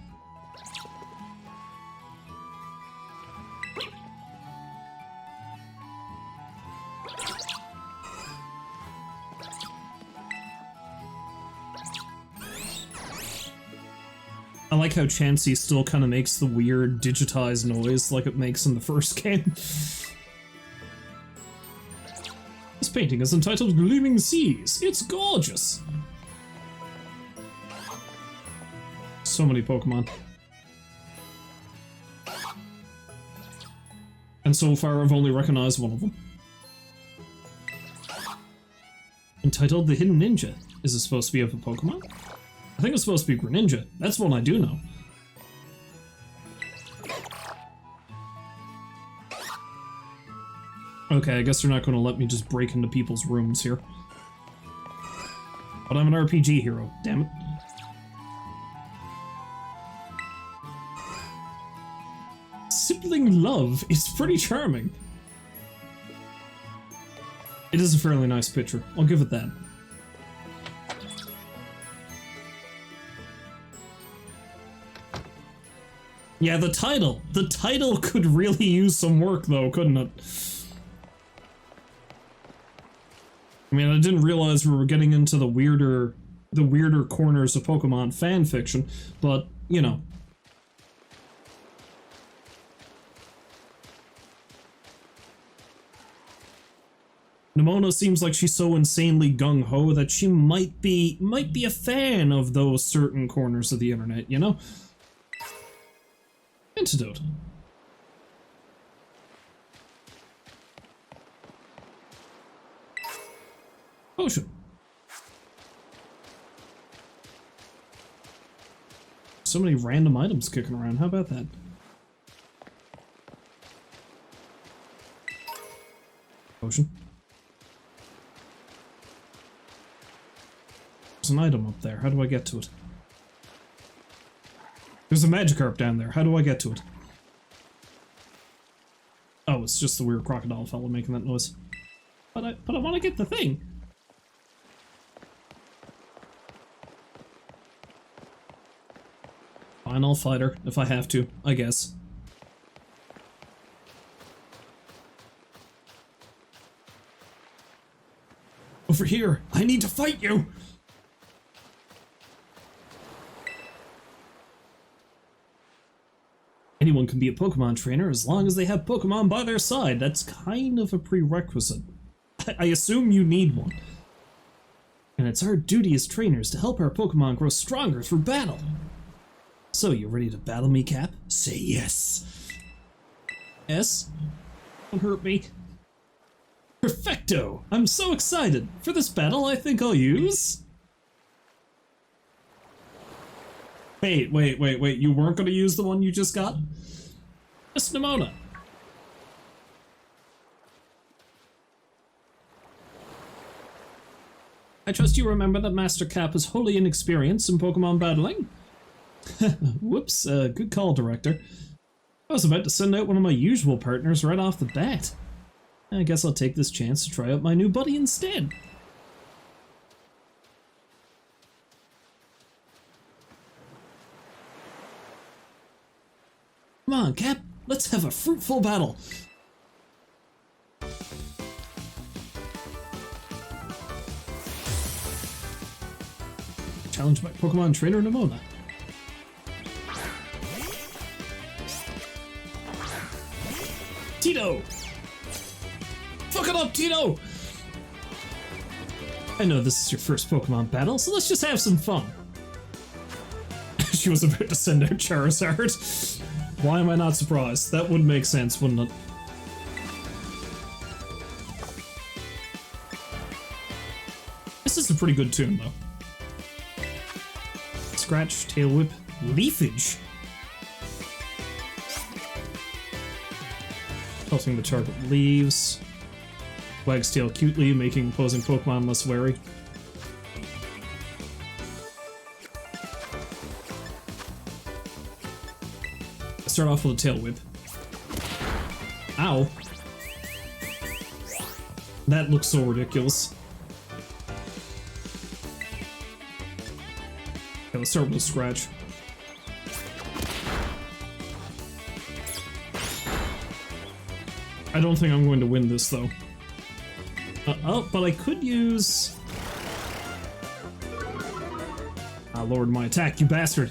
S1: I like how Chansey still kind of makes the weird digitized noise like it makes in the first game. This painting is entitled Gleaming Seas. It's gorgeous! So many Pokemon. And so far I've only recognized one of them. Entitled The Hidden Ninja. Is it supposed to be of a Pokemon? I think it's supposed to be Greninja. That's one I do know. Okay, I guess they're not going to let me just break into people's rooms here. But I'm an RPG hero, damn it. Sibling love is pretty charming. It is a fairly nice picture, I'll give it that. Yeah, the title could really use some work though, couldn't it? I mean, I didn't realize we were getting into the weirder corners of Pokemon fan fiction, but, you know. Nimona seems like she's so insanely gung-ho that she might be a fan of those certain corners of the internet, you know? Antidote. Potion. So many random items kicking around. How about that? Potion. There's an item up there. How do I get to it? There's a Magikarp down there. How do I get to it? Oh, it's just the weird crocodile fellow making that noise. But I want to get the thing. Fine, I'll fight her if I have to, I guess. Over here! I need to fight you! Anyone can be a Pokemon trainer as long as they have Pokemon by their side. That's kind of a prerequisite. I assume you need one. And it's our duty as trainers to help our Pokemon grow stronger through battle. So, you ready to battle me, Cap? Say yes. Yes? Don't hurt me. Perfecto! I'm so excited! For this battle, I think I'll use... Wait, you weren't gonna use the one you just got? Miss Nimona. I trust you remember that Master Cap is wholly inexperienced in Pokemon battling? Whoops, good call, Director. I was about to send out one of my usual partners right off the bat. I guess I'll take this chance to try out my new buddy instead. Come on, Cap, let's have a fruitful battle. Challenged by Pokemon Trainer Nimona. Tito! Fuck it up, Tito! I know this is your first Pokemon battle, so let's just have some fun. She was about to send out Charizard. Why am I not surprised? That would make sense, wouldn't it? This is a pretty good tune, though. Scratch, Tail Whip, Leafage. Pelting the target with leaves. Wags tail cutely, making opposing Pokemon less wary. Start off with a Tail Whip. Ow. That looks so ridiculous. Okay, let's start with a Scratch. I don't think I'm going to win this, though. Oh, but I could use... Ah, lowered my attack, you bastard.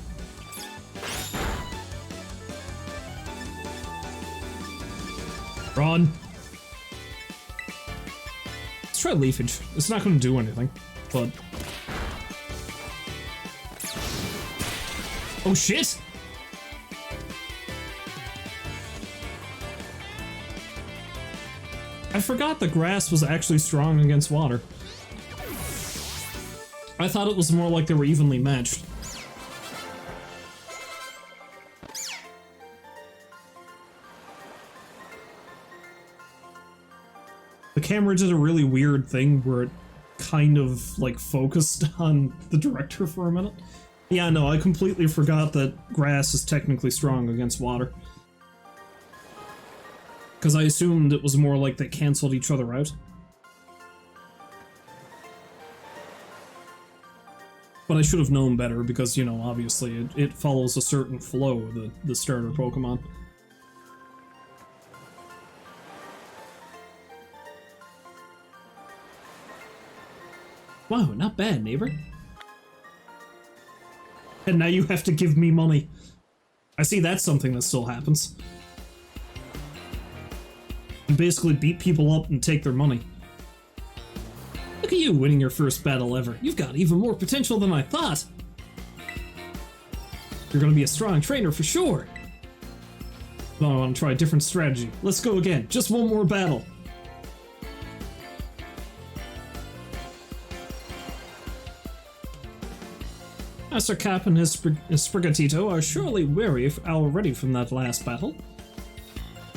S1: Run. Let's try Leafage. It's not going to do anything, but... Oh, shit! I forgot the grass was actually strong against water. I thought it was more like they were evenly matched. The camera did a really weird thing where it kind of like focused on the director for a minute. Yeah, no, I completely forgot that grass is technically strong against water. Because I assumed it was more like they cancelled each other out. But I should have known better because, you know, obviously it follows a certain flow, the starter Pokemon. Wow, not bad, neighbor. And now you have to give me money. I see that's something that still happens. You basically beat people up and take their money. Look at you winning your first battle ever. You've got even more potential than I thought. You're gonna be a strong trainer for sure. No, I want to try a different strategy. Let's go again. Just one more battle. Master Cap and his Sprigatito are surely weary already from that last battle.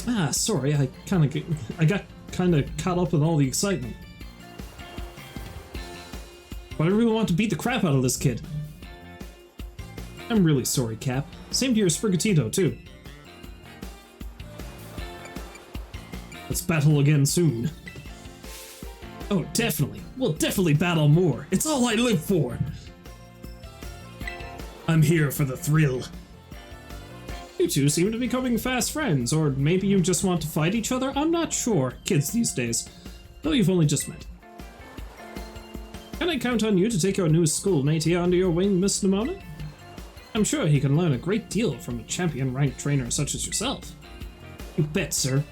S1: Ah, sorry, I got kind of caught up with all the excitement. But I really want to beat the crap out of this kid. I'm really sorry, Cap. Same to your Sprigatito, too. Let's battle again soon. Oh, definitely. We'll definitely battle more. It's all I live for. I'm here for the thrill. You two seem to be becoming fast friends, or maybe you just want to fight each other? I'm not sure. Kids these days. Though you've only just met. Can I count on you to take your new schoolmate here under your wing, Miss Nimona? I'm sure he can learn a great deal from a champion-ranked trainer such as yourself. You bet, sir.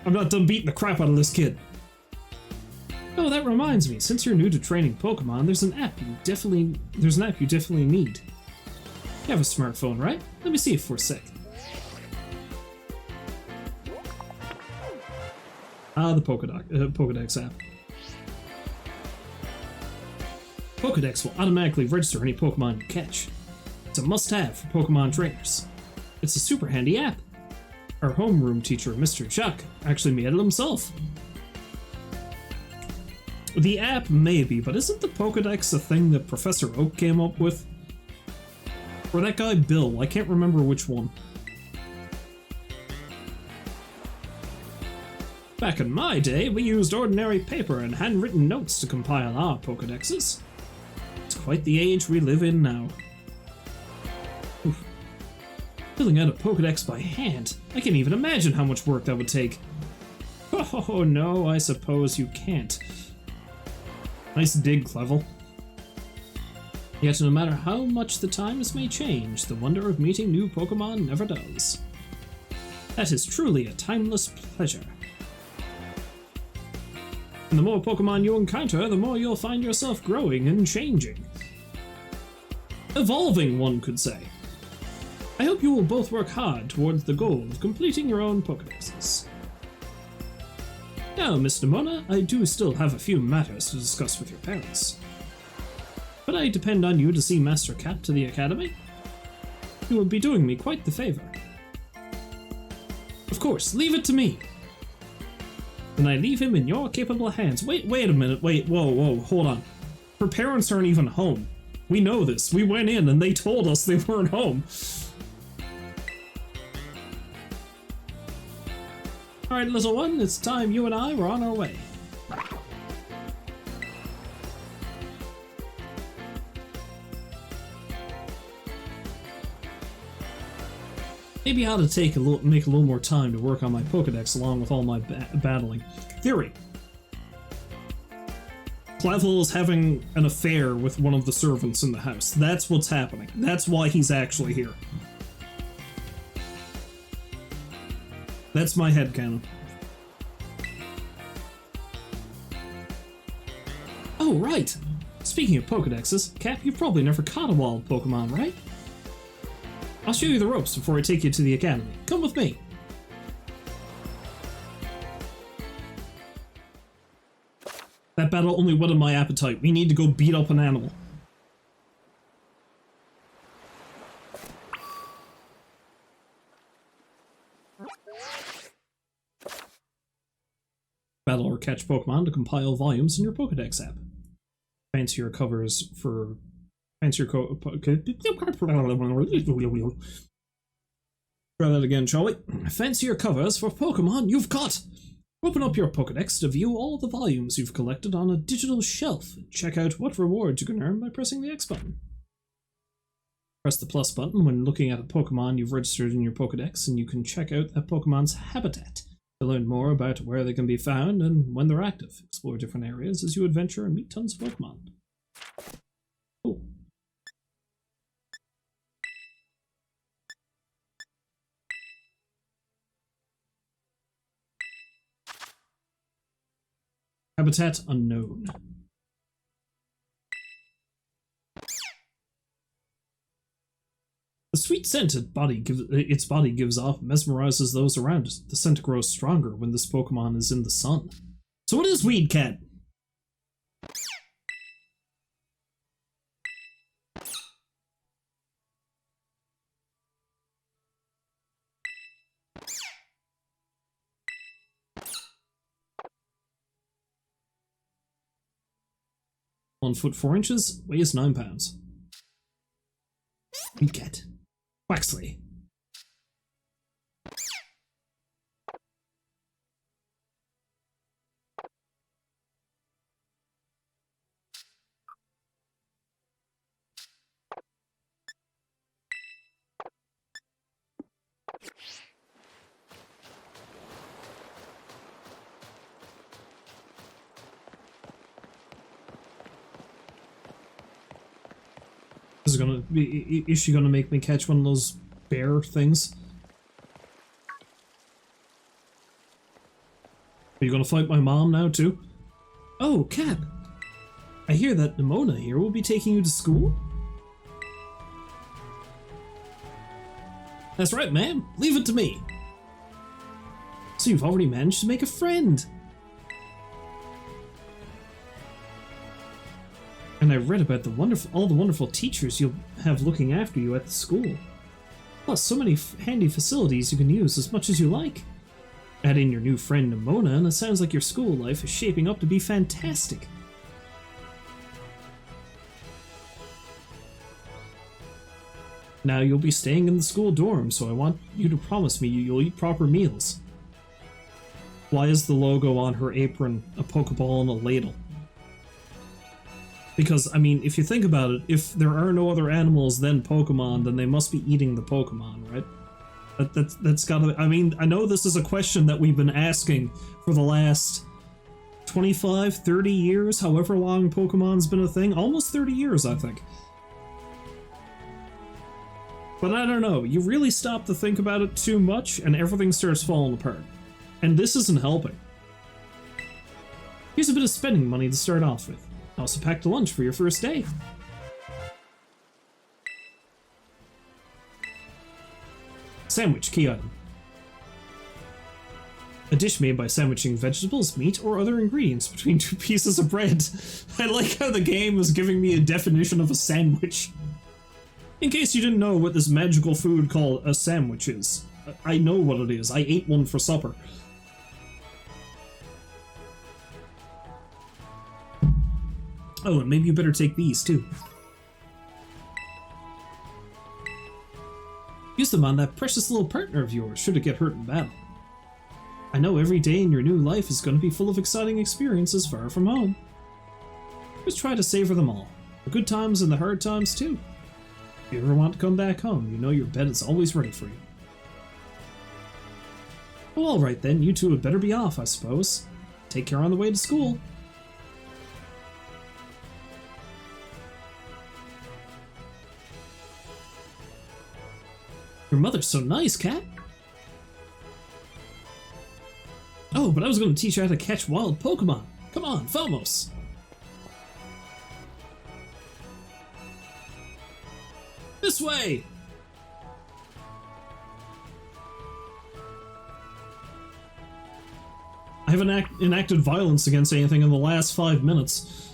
S1: I'm not done beating the crap out of this kid. Oh, that reminds me. Since you're new to training Pokemon, there's an app you definitely need. You have a smartphone, right? Let me see it for a sec. Ah, the Pokédex app. Pokédex will automatically register any Pokemon you catch. It's a must-have for Pokemon trainers. It's a super handy app. Our homeroom teacher, Mr. Chuck, actually made it himself. The app maybe, but isn't the Pokédex a thing that Professor Oak came up with? Or that guy Bill, I can't remember which one. Back in my day, we used ordinary paper and handwritten notes to compile our Pokédexes. It's quite the age we live in now. Oof. Filling out a Pokédex by hand, I can't even imagine how much work that would take. Oh no, I suppose you can't. Nice dig, Clevel. Yet no matter how much the times may change, the wonder of meeting new Pokemon never does. That is truly a timeless pleasure. And the more Pokemon you encounter, the more you'll find yourself growing and changing. Evolving, one could say. I hope you will both work hard towards the goal of completing your own Pokédexes. Now, Miss Nemona, I do still have a few matters to discuss with your parents. But I depend on you to see Master Cap to the Academy. You would be doing me quite the favor. Of course, leave it to me. Then I leave him in your capable hands. Wait a minute, whoa, hold on. Her parents aren't even home. We know this. We went in and they told us they weren't home. Alright, little one, it's time you and I were on our way. Maybe I ought to make a little more time to work on my Pokedex along with all my battling. Theory. Clavel is having an affair with one of the servants in the house. That's what's happening. That's why he's actually here. That's my headcanon. Oh, right! Speaking of Pokedexes, Cap, you've probably never caught a wild Pokemon, right? I'll show you the ropes before I take you to the academy. Come with me. That battle only whetted my appetite. We need to go beat up an animal. Battle or catch Pokemon to compile volumes in your Pokedex app. Fancier covers for... Try that again, shall we? Fancier covers for Pokemon you've caught! Open up your Pokedex to view all the volumes you've collected on a digital shelf and check out what rewards you can earn by pressing the X button. Press the plus button when looking at a Pokemon you've registered in your Pokedex, and you can check out that Pokemon's habitat to learn more about where they can be found and when they're active. Explore different areas as you adventure and meet tons of Pokemon. Cool. Habitat unknown. The sweet scent its body gives off mesmerizes those around it. The scent grows stronger when this Pokemon is in the sun. So what is Weed Cat? On foot 4 inches, weighs 9 pounds. Weed Cat. Waxley. Is she gonna make me catch one of those bear things? Are you gonna fight my mom now too? Oh, Cap! I hear that Nemona here will be taking you to school? That's right, ma'am. Leave it to me. So you've already managed to make a friend. And I read about all the wonderful teachers you'll have looking after you at the school. Plus, so many handy facilities you can use as much as you like. Add in your new friend Nemona, and it sounds like your school life is shaping up to be fantastic. Now you'll be staying in the school dorm, so I want you to promise me you'll eat proper meals. Why is the logo on her apron a Pokeball and a ladle? Because, I mean, if you think about it, if there are no other animals than Pokemon, then they must be eating the Pokemon, right? That's gotta... I mean, I know this is a question that we've been asking for the last 25, 30 years, however long Pokemon's been a thing. Almost 30 years, I think. But I don't know, you really stop to think about it too much and everything starts falling apart. And this isn't helping. Here's a bit of spending money to start off with. I also packed a lunch for your first day. Sandwich, key item. A dish made by sandwiching vegetables, meat, or other ingredients between two pieces of bread. I like how the game is giving me a definition of a sandwich. In case you didn't know what this magical food called a sandwich is, I know what it is. I ate one for supper. Oh, and maybe you better take these too. Use them on that precious little partner of yours should it get hurt in battle. I know every day in your new life is going to be full of exciting experiences far from home. Just try to savor them all. The good times and the hard times too. If you ever want to come back home, you know your bed is always ready for you. Well, alright then, you two had better be off, I suppose. Take care on the way to school. Your mother's so nice, Cat. Oh, but I was going to teach you how to catch wild Pokemon. Come on, vamos! This way! I haven't enacted violence against anything in the last 5 minutes.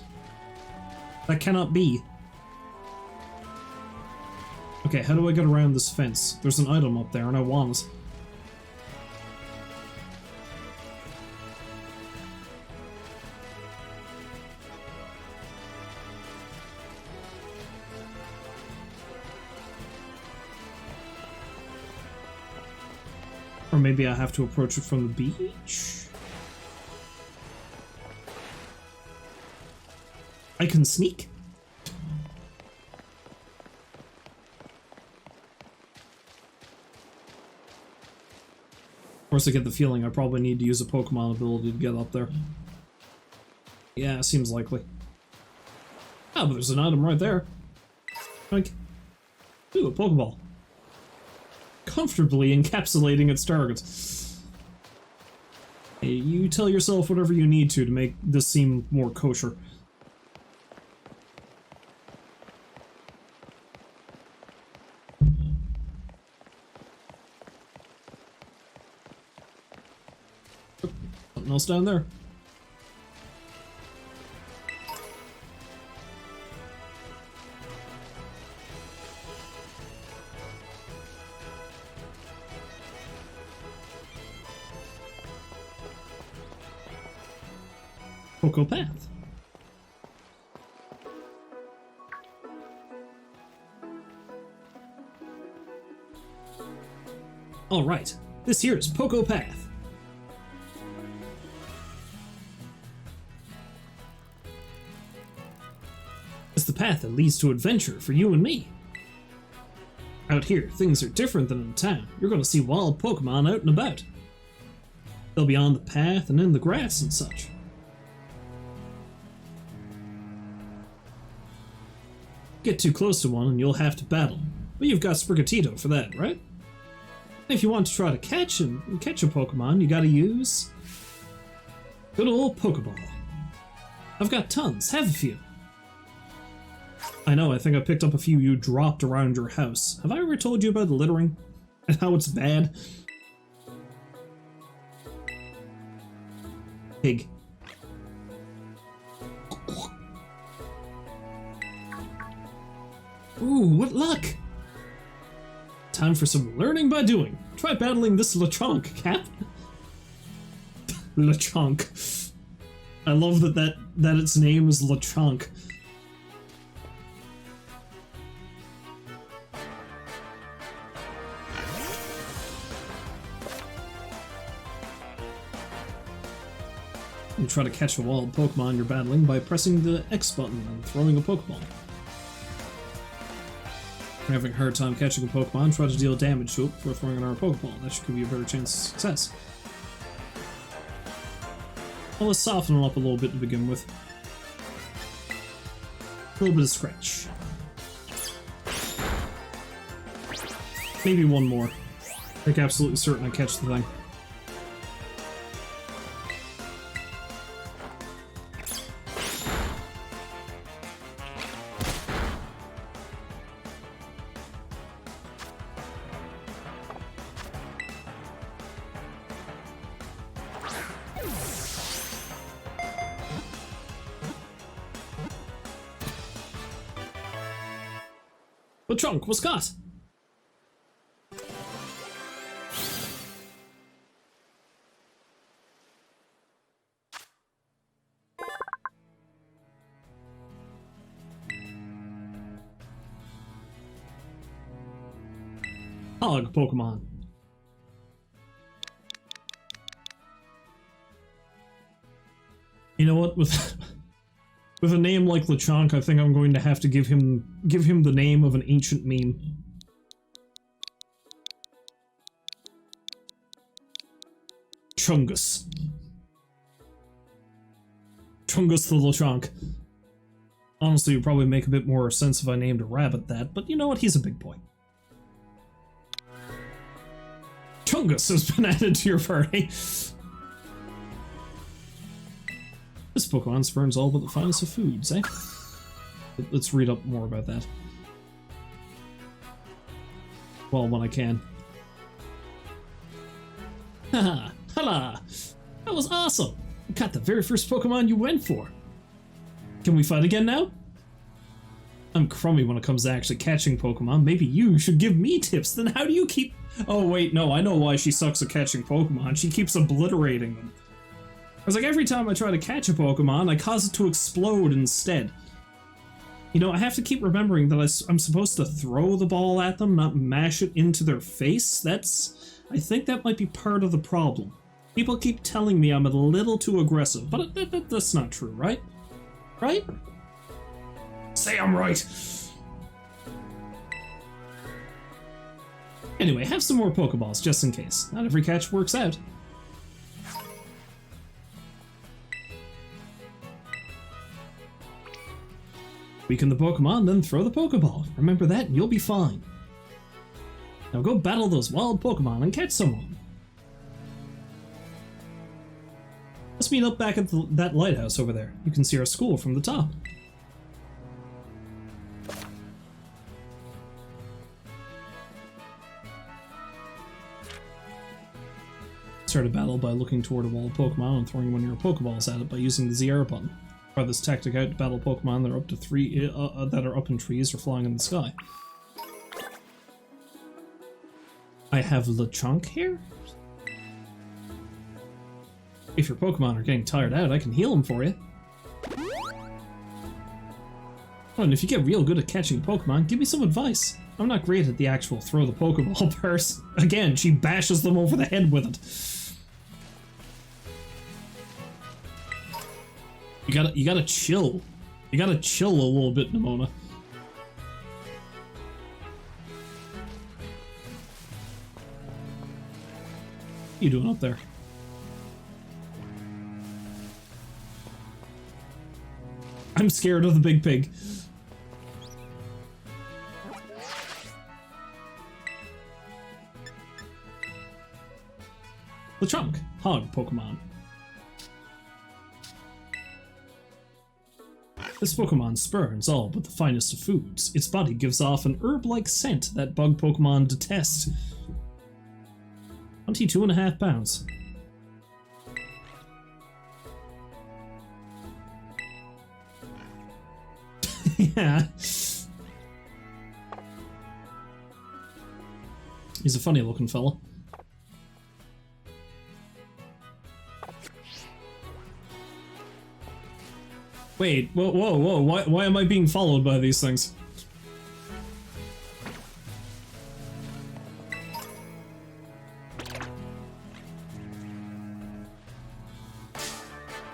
S1: That cannot be. Okay, how do I get around this fence? There's an item up there and I want it. Or maybe I have to approach it from the beach? I can sneak? Of course, I get the feeling I probably need to use a Pokemon ability to get up there. Yeah, seems likely. Ah, but there's an item right there. Like, ooh, a Pokeball. Comfortably encapsulating its target. Hey, you tell yourself whatever you need to make this seem more kosher. Something else down there. Poco Path. Alright, this here is Poco Path. It's the path that leads to adventure for you and me. Out here, things are different than in town. You're going to see wild Pokemon out and about. They'll be on the path and in the grass and such. Get too close to one and you'll have to battle. But you've got Sprigatito for that, right? If you want to try to catch a Pokemon, you gotta use good old Pokeball. I've got tons, have a few. I know, I think I picked up a few you dropped around your house. Have I ever told you about littering? And how it's bad? Pig. Ooh, what luck! Time for some learning by doing. Try battling this Lechonk, Cap. Lechonk. I love that its name is Lechonk. You try to catch a wild Pokemon you're battling by pressing the X button and throwing a Pokeball. If you're having a hard time catching a Pokemon, try to deal damage to it before throwing another Pokeball. That should give you a better chance of success. Well, let's soften it up a little bit to begin with. A little bit of scratch. Maybe one more. Like, absolutely certain I catch the thing. The trunk was caught! Hog Pokemon. You know what? With a name like Lechonk, I think I'm going to have to give him the name of an ancient meme. Chungus. Chungus the Lechonk. Honestly, it would probably make a bit more sense if I named a rabbit that, but you know what? He's a big boy. Chungus has been added to your party. This Pokemon spurns all but the finest of foods, eh? Let's read up more about that. Well, when I can. Haha! Hala! That was awesome! You caught the very first Pokemon you went for! Can we fight again now? I'm crummy when it comes to actually catching Pokemon. Maybe you should give me tips. Then how do you keep... Oh wait, no, I know why she sucks at catching Pokemon. She keeps obliterating them. I was like, every time I try to catch a Pokemon, I cause it to explode instead. You know, I have to keep remembering that I'm supposed to throw the ball at them, not mash it into their face. I think that might be part of the problem. People keep telling me I'm a little too aggressive, but that's not true, right? Right? Say I'm right! Anyway, have some more Pokeballs, just in case. Not every catch works out. Weaken the Pokemon, then throw the Pokeball. Remember that, and you'll be fine. Now go battle those wild Pokemon and catch someone. Let's meet up back at that lighthouse over there. You can see our school from the top. Start a battle by looking toward a wild Pokemon and throwing one of your Pokeballs at it by using the ZR button. Try this tactic out to battle Pokemon that are up to that are up in trees or flying in the sky. I have Lechonk here? If your Pokemon are getting tired out, I can heal them for you. Oh, and if you get real good at catching Pokemon, give me some advice. I'm not great at the actual throw the Pokeball part. Again, she bashes them over the head with it. You gotta chill. You gotta chill a little bit, Nimona. What are you doing up there? I'm scared of the big pig. Lechonk, hog Pokemon. This Pokemon spurns all but the finest of foods. Its body gives off an herb-like scent that bug Pokemon detest. 22.5 pounds. Yeah. He's a funny looking fella. Wait, whoa, why am I being followed by these things?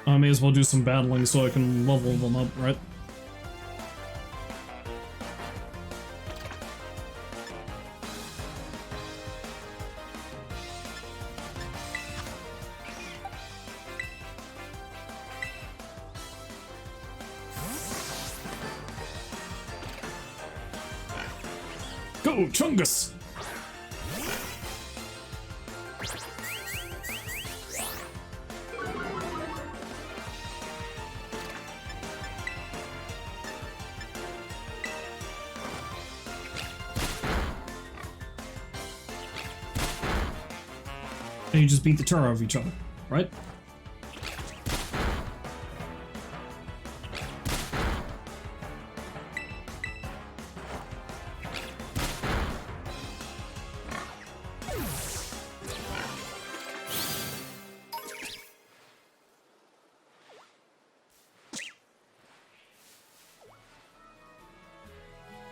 S1: I may as well do some battling so I can level them up, right? Go, Chungus! And you just beat the tar out of each other, right?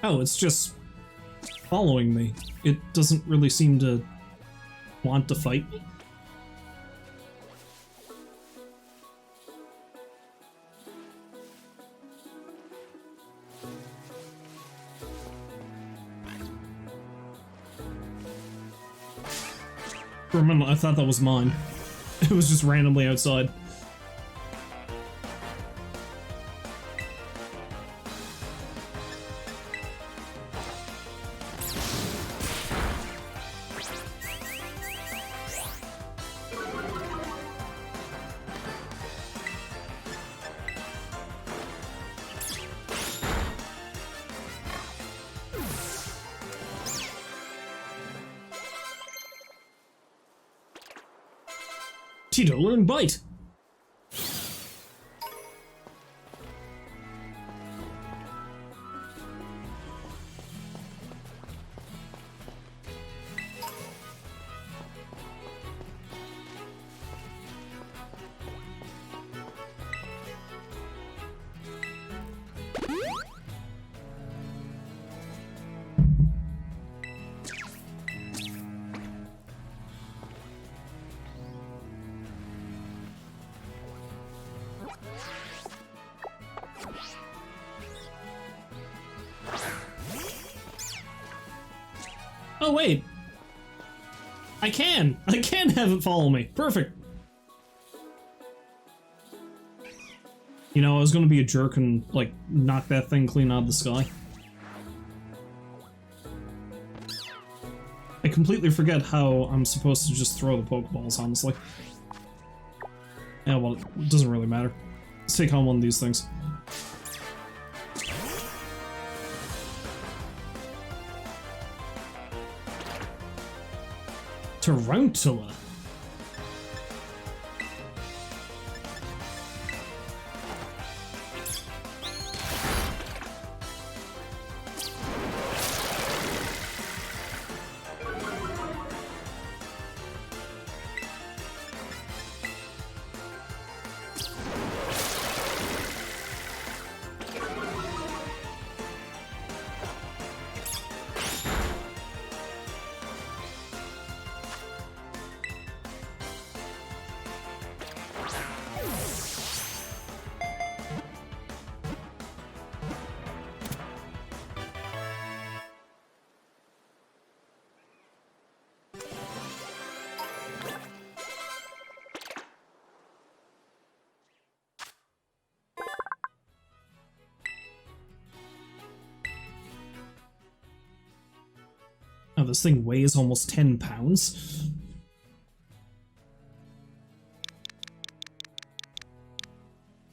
S1: Oh, it's just following me. It doesn't really seem to want to fight me. For a minute, I thought that was mine. It was just randomly outside. Tito, learn bite! Oh wait! I can have it follow me. Perfect! You know, I was gonna be a jerk and, like, knock that thing clean out of the sky. I completely forget how I'm supposed to just throw the Pokeballs, honestly. Yeah, well, it doesn't really matter. Let's take on one of these things. Tarantula. Oh, this thing weighs almost 10 pounds.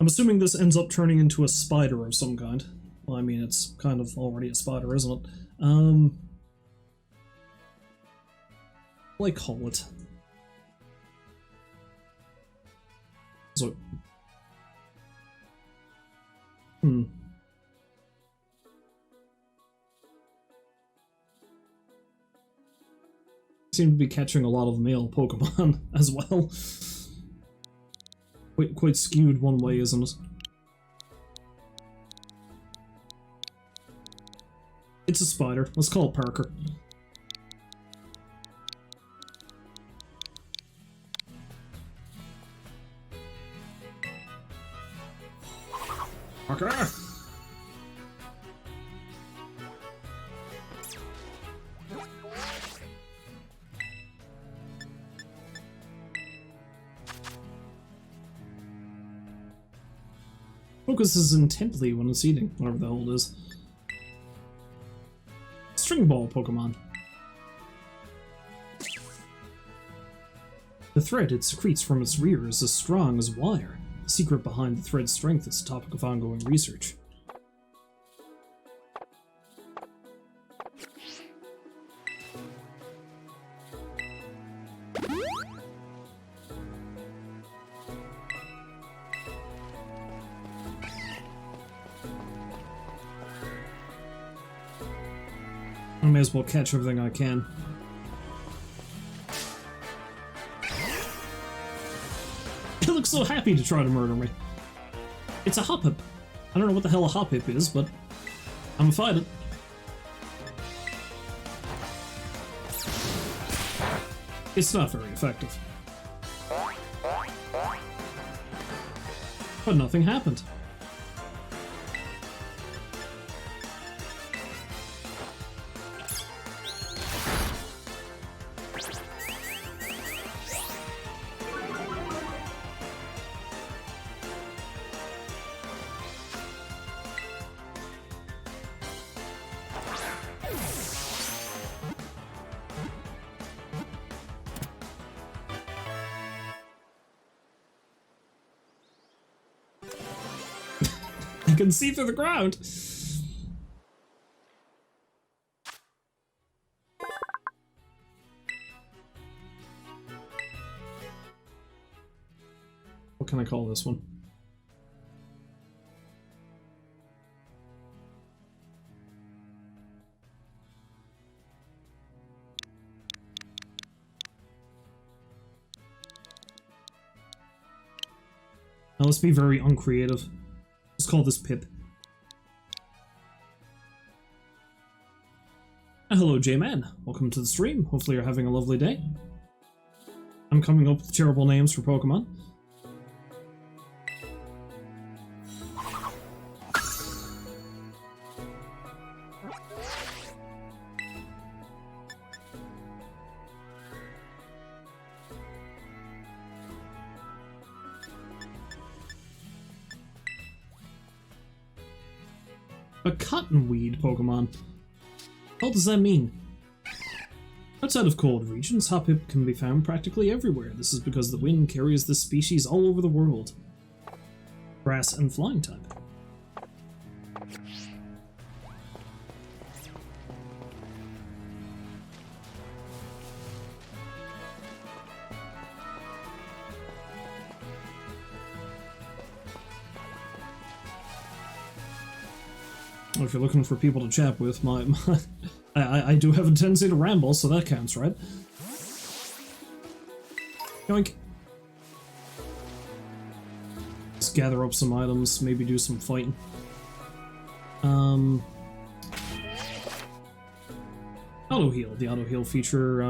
S1: I'm assuming this ends up turning into a spider of some kind. Well, I mean, it's kind of already a spider, isn't it? What do I call it? So... Seem to be catching a lot of male Pokemon as well. Quite skewed one way, isn't it? It's a spider. Let's call it Parker. Parker! Focuses intently when it's eating, whatever the hell it is. String ball Pokemon. The thread it secretes from its rear is as strong as wire. The secret behind the thread's strength is a topic of ongoing research. I may as well catch everything I can. It looks so happy to try to murder me. It's a Hoppip. I don't know what the hell a Hoppip is, but I'm gonna fight it. It's not very effective. But nothing happened. I can see through the ground. What can I call this one? Now let's be very uncreative. Let's call this Pip. Hello, J-Man. Welcome to the stream. Hopefully you're having a lovely day. I'm coming up with terrible names for Pokemon. A cottonweed Pokemon. What does that mean? Outside of cold regions, Hoppip can be found practically everywhere. This is because the wind carries this species all over the world. Grass and flying type. If you're looking for people to chat with, I do have a tendency to ramble, so that counts, right? Yoink. Let's gather up some items, maybe do some fighting. Auto heal. The auto heal feature,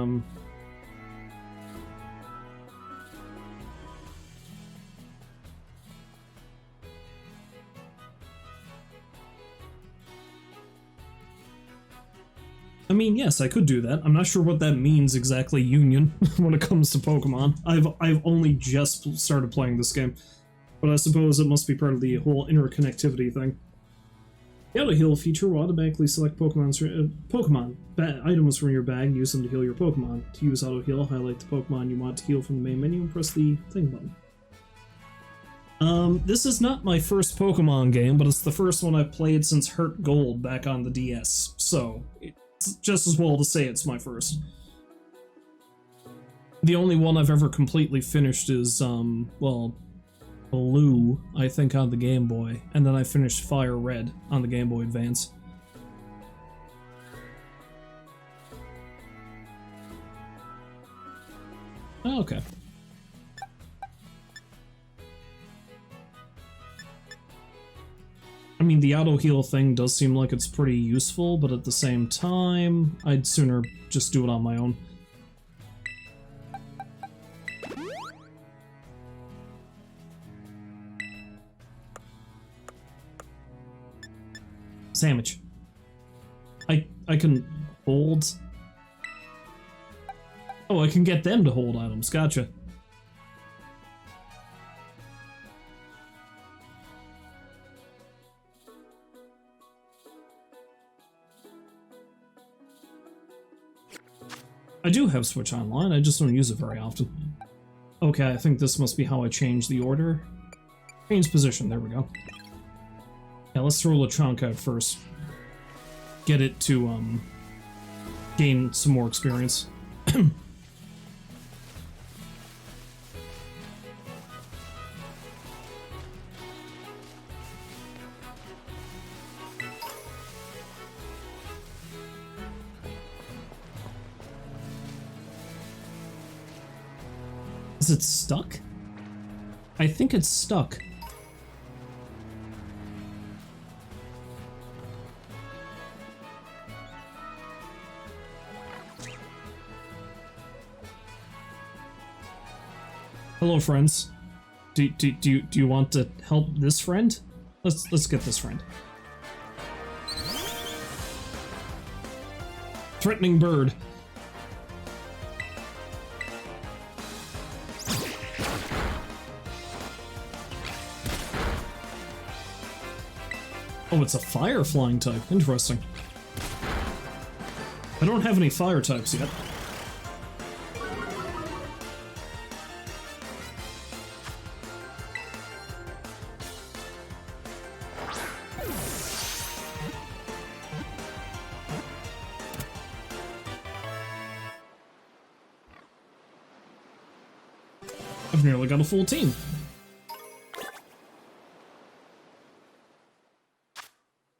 S1: I mean, yes, I could do that. I'm not sure what that means exactly, Union, when it comes to Pokemon. I've only just started playing this game, but I suppose it must be part of the whole interconnectivity thing. The auto heal feature will automatically select items from your bag and use them to heal your Pokemon. To use auto heal, highlight the Pokemon you want to heal from the main menu and press the thing button. This is not my first Pokemon game, but it's the first one I've played since Heart Gold back on the DS, so it's just as well to say it's my first. The only one I've ever completely finished is, well, Blue, I think, on the Game Boy, and then I finished Fire Red on the Game Boy Advance. Oh, okay. I mean, the auto heal thing does seem like it's pretty useful, but at the same time, I'd sooner just do it on my own. Sandwich. I can hold... Oh, I can get them to hold items. Gotcha. I do have Switch Online, I just don't use it very often. Okay, I think this must be how I change the order. Change position, there we go. Yeah, let's throw Lechonk out first. Get it to, gain some more experience. Is it stuck? I think it's stuck. Hello, friends. Do you want to help this friend? Let's get this friend. Threatening bird. Oh, it's a fire flying type. Interesting. I don't have any fire types yet. I've nearly got a full team.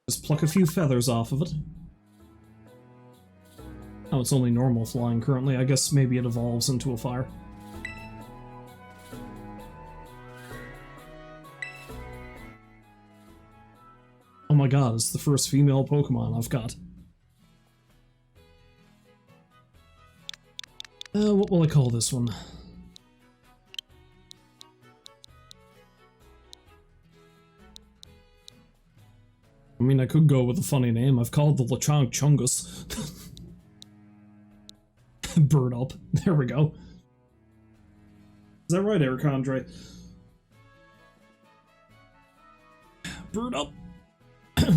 S1: Just pluck a few feathers off of it. Oh, it's only normal flying currently. I guess maybe it evolves into a fire. Oh my god, it's the first female Pokemon I've got. What will I call this one? I mean, I could go with a funny name. I've called the Lechonk Chungus. Bird up. There we go. Is that right, Eric Andre? Bird up. I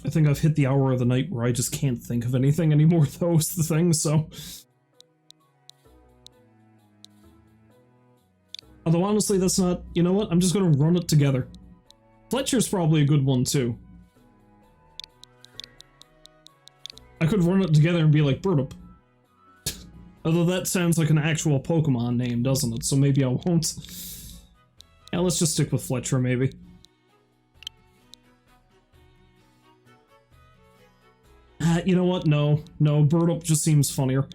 S1: think I've hit the hour of the night where I just can't think of anything anymore, though, is the thing, so... Although honestly, that's not... You know what? I'm just gonna run it together. Fletcher's probably a good one, too. I could run it together and be like, Birdup. Although that sounds like an actual Pokemon name, doesn't it? So maybe I won't. Yeah, let's just stick with Fletcher, maybe. You know what? No. No, Birdup just seems funnier.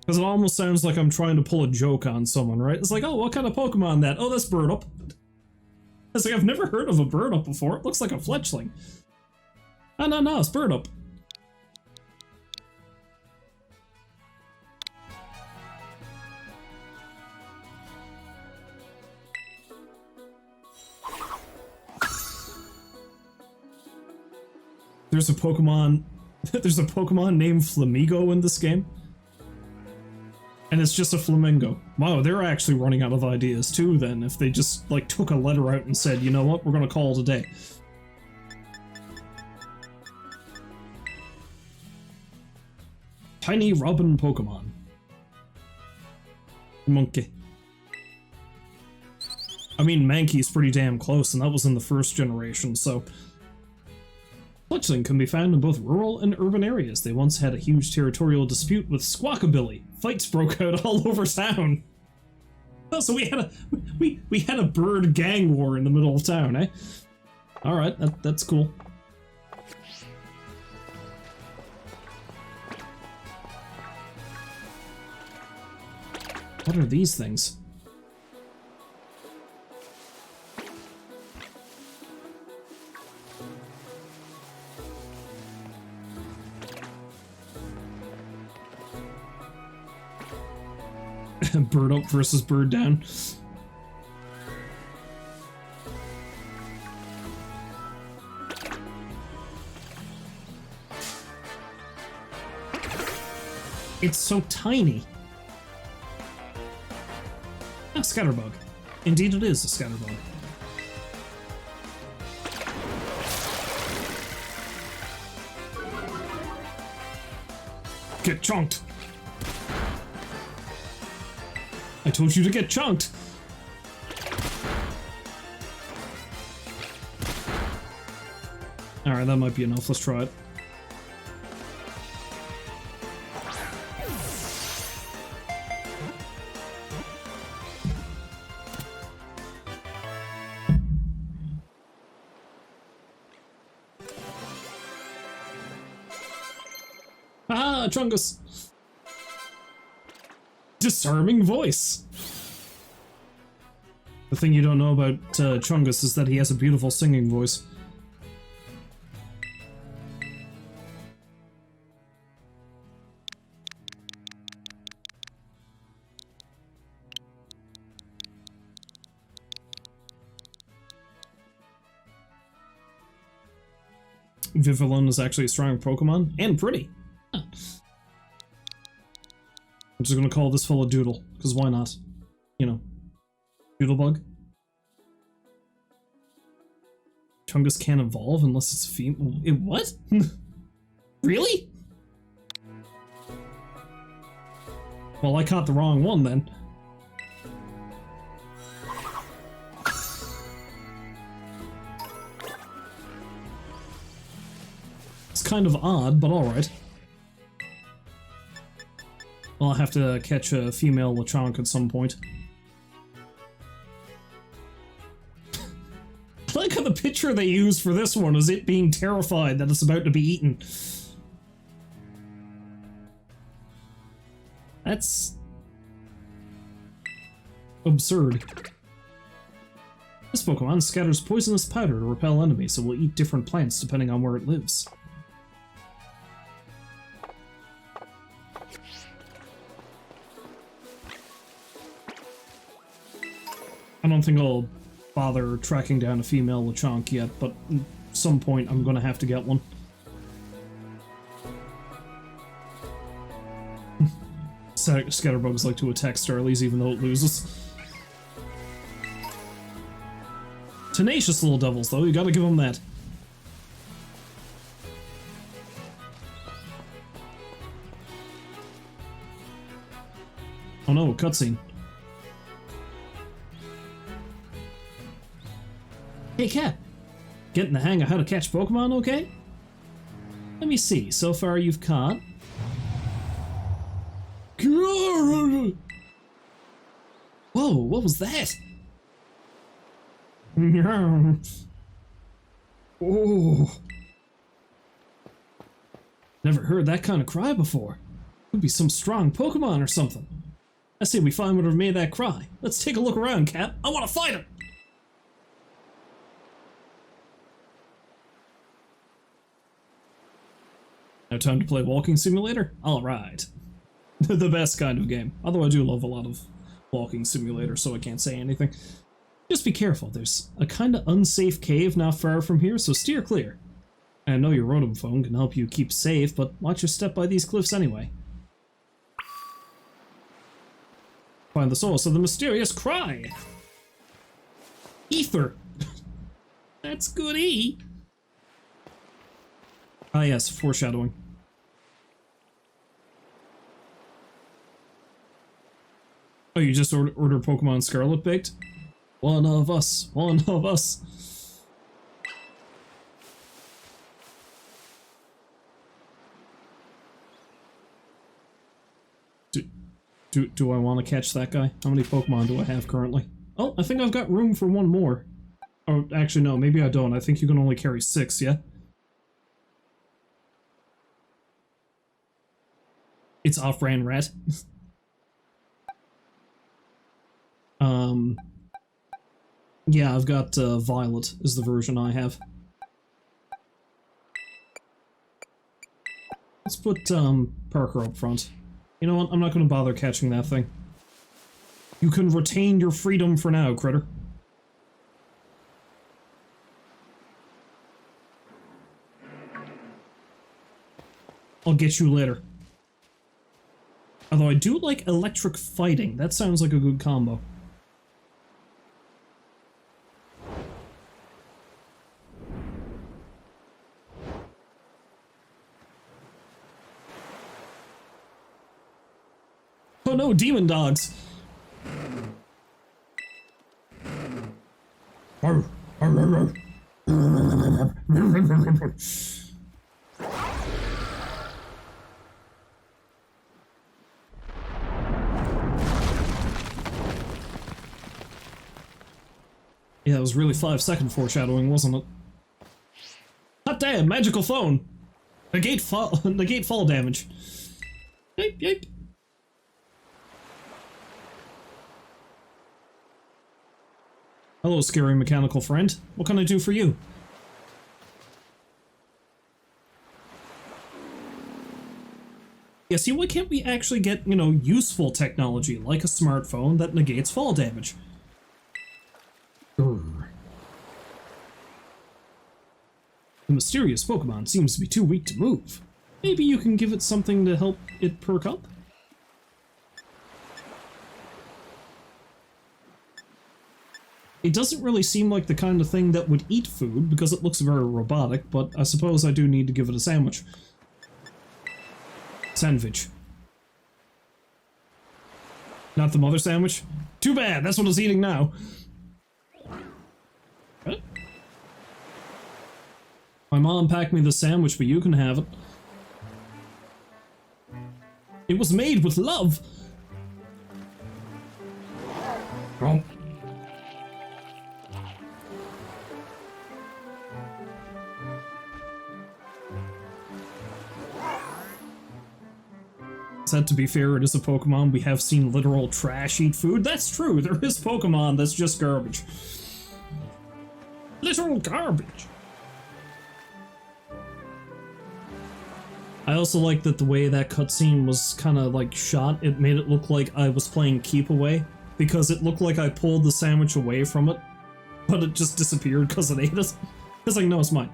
S1: Because it almost sounds like I'm trying to pull a joke on someone, right? It's like, oh, what kind of Pokemon that? Oh, that's Birdup. It's like, I've never heard of a Birdup before. It looks like a fletchling. Oh, no, it's Birdup. There's a Pokemon named Flamigo in this game. And it's just a flamingo. Wow, they're actually running out of ideas too then, if they just, like, took a letter out and said, you know what, we're gonna call it a day. Tiny Robin Pokemon. Monkey. I mean, Mankey's pretty damn close, and that was in the first generation, so... Fletchling can be found in both rural and urban areas. They once had a huge territorial dispute with Squawkabilly. Fights broke out all over town. Oh, so we had a bird gang war in the middle of town, eh? All right, that's cool. What are these things? Bird up versus bird down. It's so tiny. A scatterbug. Indeed it is a scatterbug. Get chunked. I told you to get chunked! Alright, that might be enough. Let's try it. Ah, Chungus! Disarming voice! The thing you don't know about Chungus is that he has a beautiful singing voice. Vivillon is actually a strong Pokemon, and pretty. Huh. I'm just gonna call this fellow Doodle, because why not? You know, Doodlebug. Chungus can't evolve unless it's female. What? Really? Well, I caught the wrong one then. Kind of odd, but alright. Well, I'll have to catch a female Lechonk at some point. I like how the picture they used for this one is it being terrified that it's about to be eaten. That's absurd. This Pokemon scatters poisonous powder to repel enemies, so will eat different plants depending on where it lives. I don't think I'll bother tracking down a female Lechonk yet, but at some point I'm gonna have to get one. Scatterbugs like to attack Starlies even though it loses. Tenacious little devils though, you gotta give them that. Oh no, cutscene. Hey Cat, getting the hang of how to catch Pokemon okay? Let me see, so far you've caught... Whoa, what was that? Oh. Never heard that kind of cry before. Could be some strong Pokemon or something. I say we find whatever made that cry. Let's take a look around, Cat. I want to fight him! Now time to play Walking Simulator? Alright. The best kind of game. Although I do love a lot of Walking Simulator, so I can't say anything. Just be careful, there's a kinda unsafe cave not far from here, so steer clear. I know your Rotom phone can help you keep safe, but watch your step by these cliffs anyway. Find the source of the mysterious cry! Ether! That's goody! Ah yes, foreshadowing. Oh, you just order Pokemon Scarlet baked? One of us, one of us. Do I want to catch that guy? How many Pokemon do I have currently? Oh, I think I've got room for one more. Oh, actually no, maybe I don't. I think you can only carry 6, yeah? It's off-brand rat. Yeah, I've got Violet is the version I have. Let's put Parker up front. You know what? I'm not going to bother catching that thing. You can retain your freedom for now, critter. I'll get you later. Although I do like electric fighting. That sounds like a good combo. Oh no, demon dogs! Yeah, it was really 5-second foreshadowing, wasn't it? Hot damn, magical phone! Negate fall, negate fall damage. Yipe, yipe. Hello, scary mechanical friend. What can I do for you? Yeah, see, why can't we actually get, you know, useful technology, like a smartphone that negates fall damage? Grr. The mysterious Pokemon seems to be too weak to move. Maybe you can give it something to help it perk up? It doesn't really seem like the kind of thing that would eat food, because it looks very robotic, but I suppose I do need to give it a sandwich. Sandwich. Not the mother sandwich? Too bad, that's what it's eating now. What? My mom packed me the sandwich, but you can have it. It was made with love! Oh. Said to be fair, it is a Pokemon. We have seen literal trash eat food. That's true, there is Pokemon that's just garbage. Literal garbage. I also like that the way that cutscene was kind of like shot, it made it look like I was playing Keep Away, because it looked like I pulled the sandwich away from it, but it just disappeared because it ate it. Because like, no, it's mine.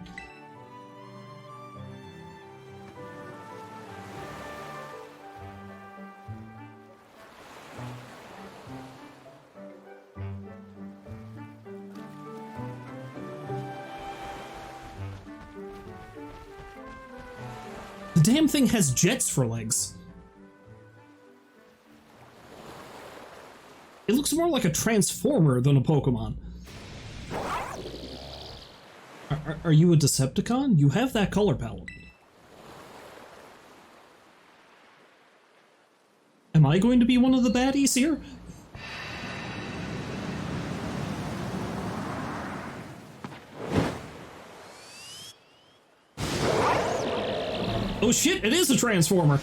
S1: The damn thing has jets for legs. It looks more like a transformer than a Pokemon. Are you a Decepticon? You have that color palette. Am I going to be one of the baddies here? Oh shit, it is a transformer!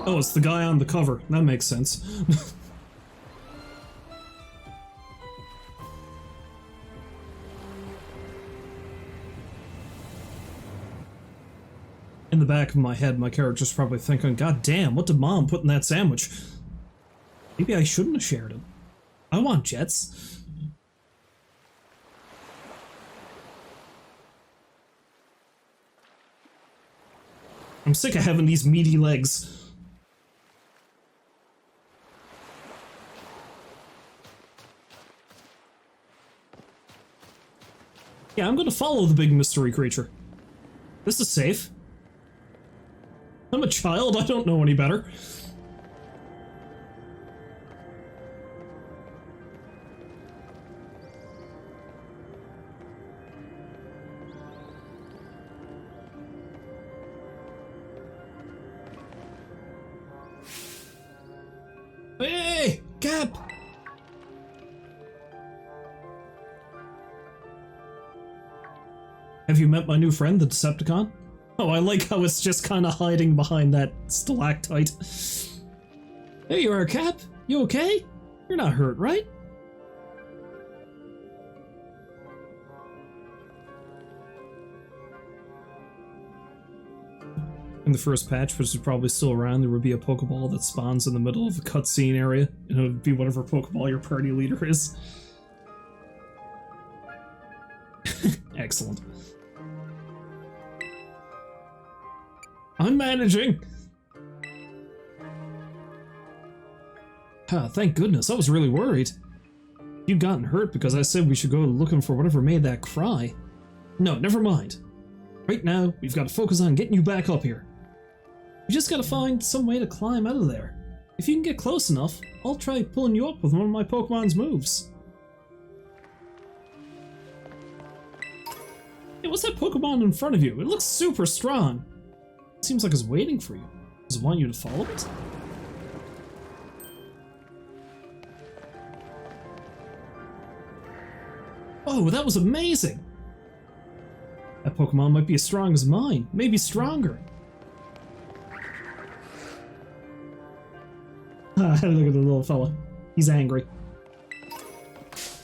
S1: Oh, it's the guy on the cover. That makes sense. In the back of my head, my character's probably thinking, God damn, what did Mom put in that sandwich? Maybe I shouldn't have shared it. I want jets. I'm sick of having these meaty legs. Yeah, I'm gonna follow the big mystery creature. This is safe. I'm a child, I don't know any better. Hey! Cap! Have you met my new friend, the Decepticon? Oh, I like how it's just kind of hiding behind that stalactite. There you are, Cap. You okay? You're not hurt, right? In the first patch, which is probably still around, there would be a Pokeball that spawns in the middle of a cutscene area, and it would be whatever Pokeball your party leader is. Excellent. I'm managing! Ah, thank goodness, I was really worried. You'd gotten hurt because I said we should go looking for whatever made that cry. No, never mind. Right now, we've got to focus on getting you back up here. We just gotta find some way to climb out of there. If you can get close enough, I'll try pulling you up with one of my Pokemon's moves. Hey, what's that Pokemon in front of you? It looks super strong. It seems like it's waiting for you. Does it want you to follow it? Oh, that was amazing! That Pokemon might be as strong as mine, maybe stronger. Ah, look at the little fella. He's angry.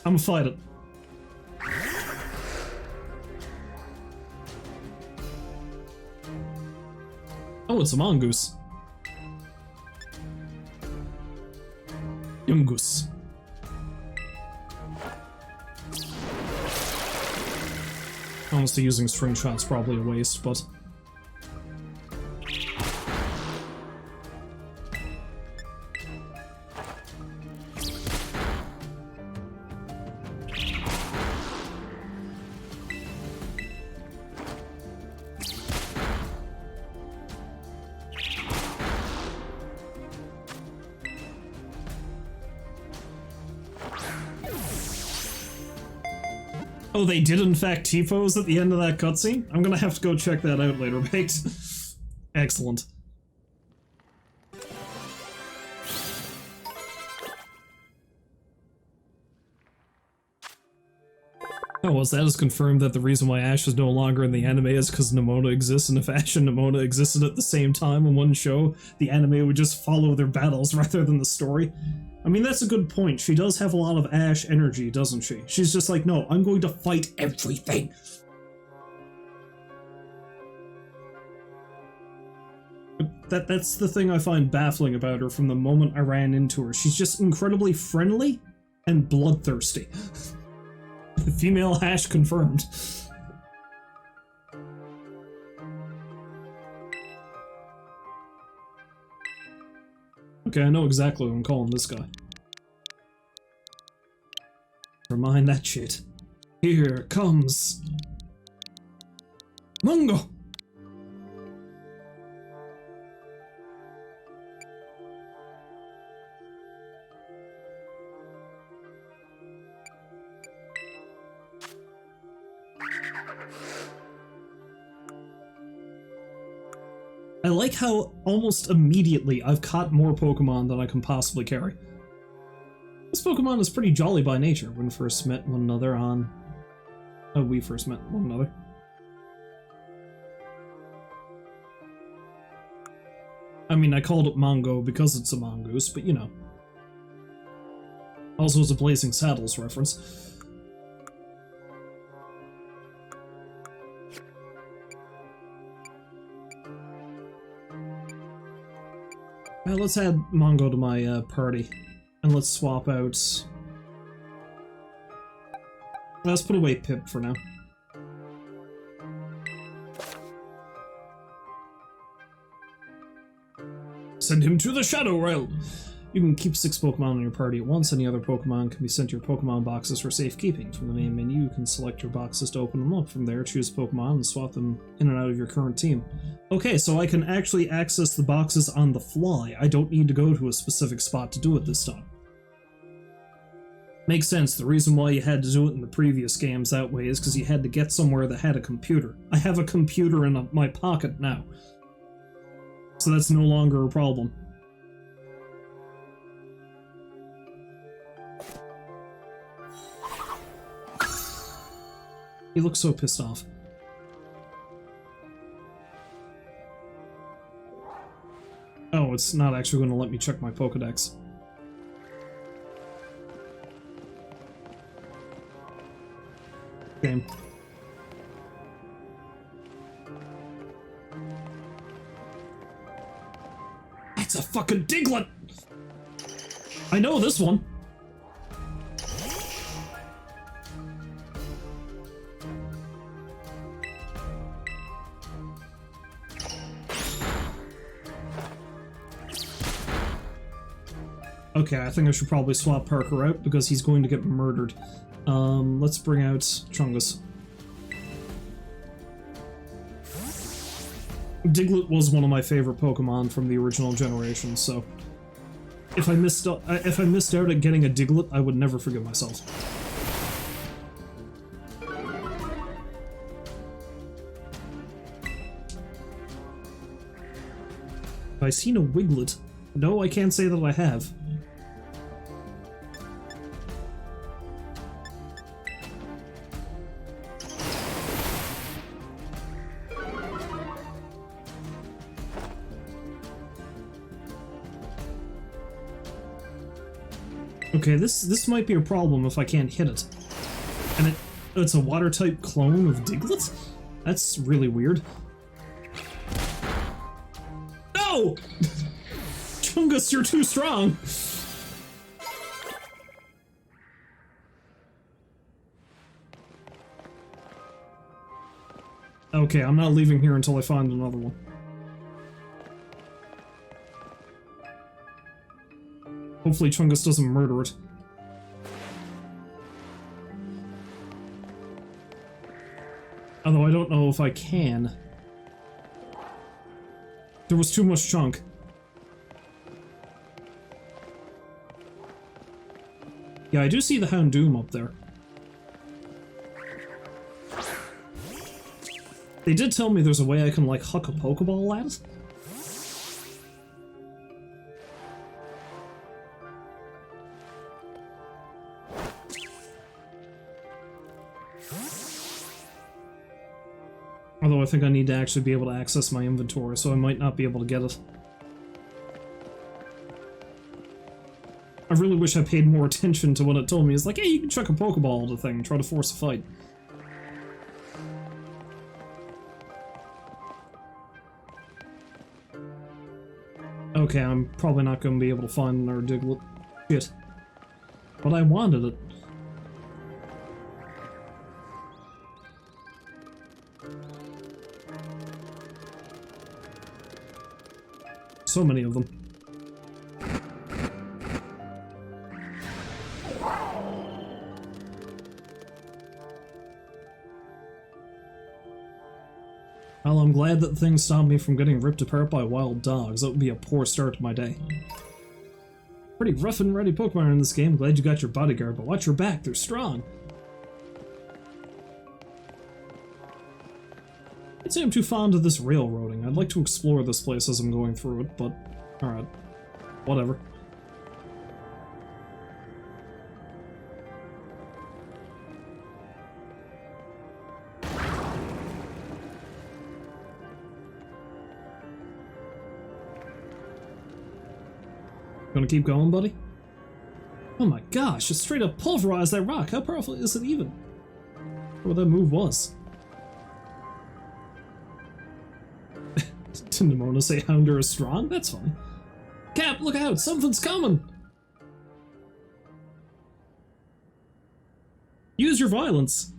S1: I'm gonna fight it. Oh, it's a mongoose. Yungoose. Honestly, using string shot's probably a waste, but... Oh, they did in fact T-pose at the end of that cutscene? I'm gonna have to go check that out later, Baked. Excellent. Oh, well, that is confirmed that the reason why Ash is no longer in the anime is because Nemona exists, and if Ash and Nemona existed at the same time in one show, the anime would just follow their battles rather than the story. I mean, that's a good point. She does have a lot of Ash energy, doesn't she? She's just like, no, I'm going to fight everything. That's the thing I find baffling about her from the moment I ran into her. She's just incredibly friendly and bloodthirsty. Female Ash confirmed. Okay, I know exactly what I'm calling this guy. Remind that shit. Here comes... Mungo! I like how almost immediately I've caught more Pokemon than I can possibly carry. This Pokemon is pretty jolly by nature when we first met one another on... Oh, we first met one another. I mean, I called it Mongo because it's a mongoose, but you know. Also, it's a Blazing Saddles reference. Let's add Mongo to my party, and let's swap out... Let's put away Pip for now. Send him to the Shadow Realm! You can keep 6 Pokemon in your party at once. Any other Pokemon can be sent to your Pokemon boxes for safekeeping. From the main menu, you can select your boxes to open them up. From there, choose Pokemon and swap them in and out of your current team. Okay, so I can actually access the boxes on the fly. I don't need to go to a specific spot to do it this time. Makes sense. The reason why you had to do it in the previous games that way is because you had to get somewhere that had a computer. I have a computer in my pocket now. So that's no longer a problem. He looks so pissed off. Oh, it's not actually going to let me check my Pokedex. Game. That's a fucking Diglett! I know this one! Okay, I think I should probably swap Parker out because he's going to get murdered. Let's bring out Chungus. Diglett was one of my favorite Pokemon from the original generation, so if I missed out at getting a Diglett, I would never forgive myself. Have I seen a Wiglet? No, I can't say that I have. Okay, this might be a problem if I can't hit it. And it's a water-type clone of Diglett? That's really weird. No! Chungus, you're too strong! Okay, I'm not leaving here until I find another one. Hopefully Chungus doesn't murder it. Although I don't know if I can. There was too much chunk. Yeah, I do see the Houndoom up there. They did tell me there's a way I can, like, huck a Pokeball at it. Although I think I need to actually be able to access my inventory, so I might not be able to get it. I really wish I paid more attention to what it told me. It's like, hey, you can chuck a Pokeball at the thing and try to force a fight. Okay, I'm probably not going to be able to find another Diglett. Shit. But I wanted it. So many of them. Well, I'm glad that things stopped me from getting ripped apart by wild dogs. That would be a poor start to my day. Pretty rough and ready Pokemon in this game. Glad you got your bodyguard, but watch your back, they're strong. I'd say I'm too fond of this railroading. I'd like to explore this place as I'm going through it, but alright. Whatever. Gonna keep going, buddy? Oh my gosh, it straight up pulverized that rock. How powerful is it even? What that move was. Did Nimona say Houndour is strong? That's fine. Cap, look out! Something's coming! Use your violence!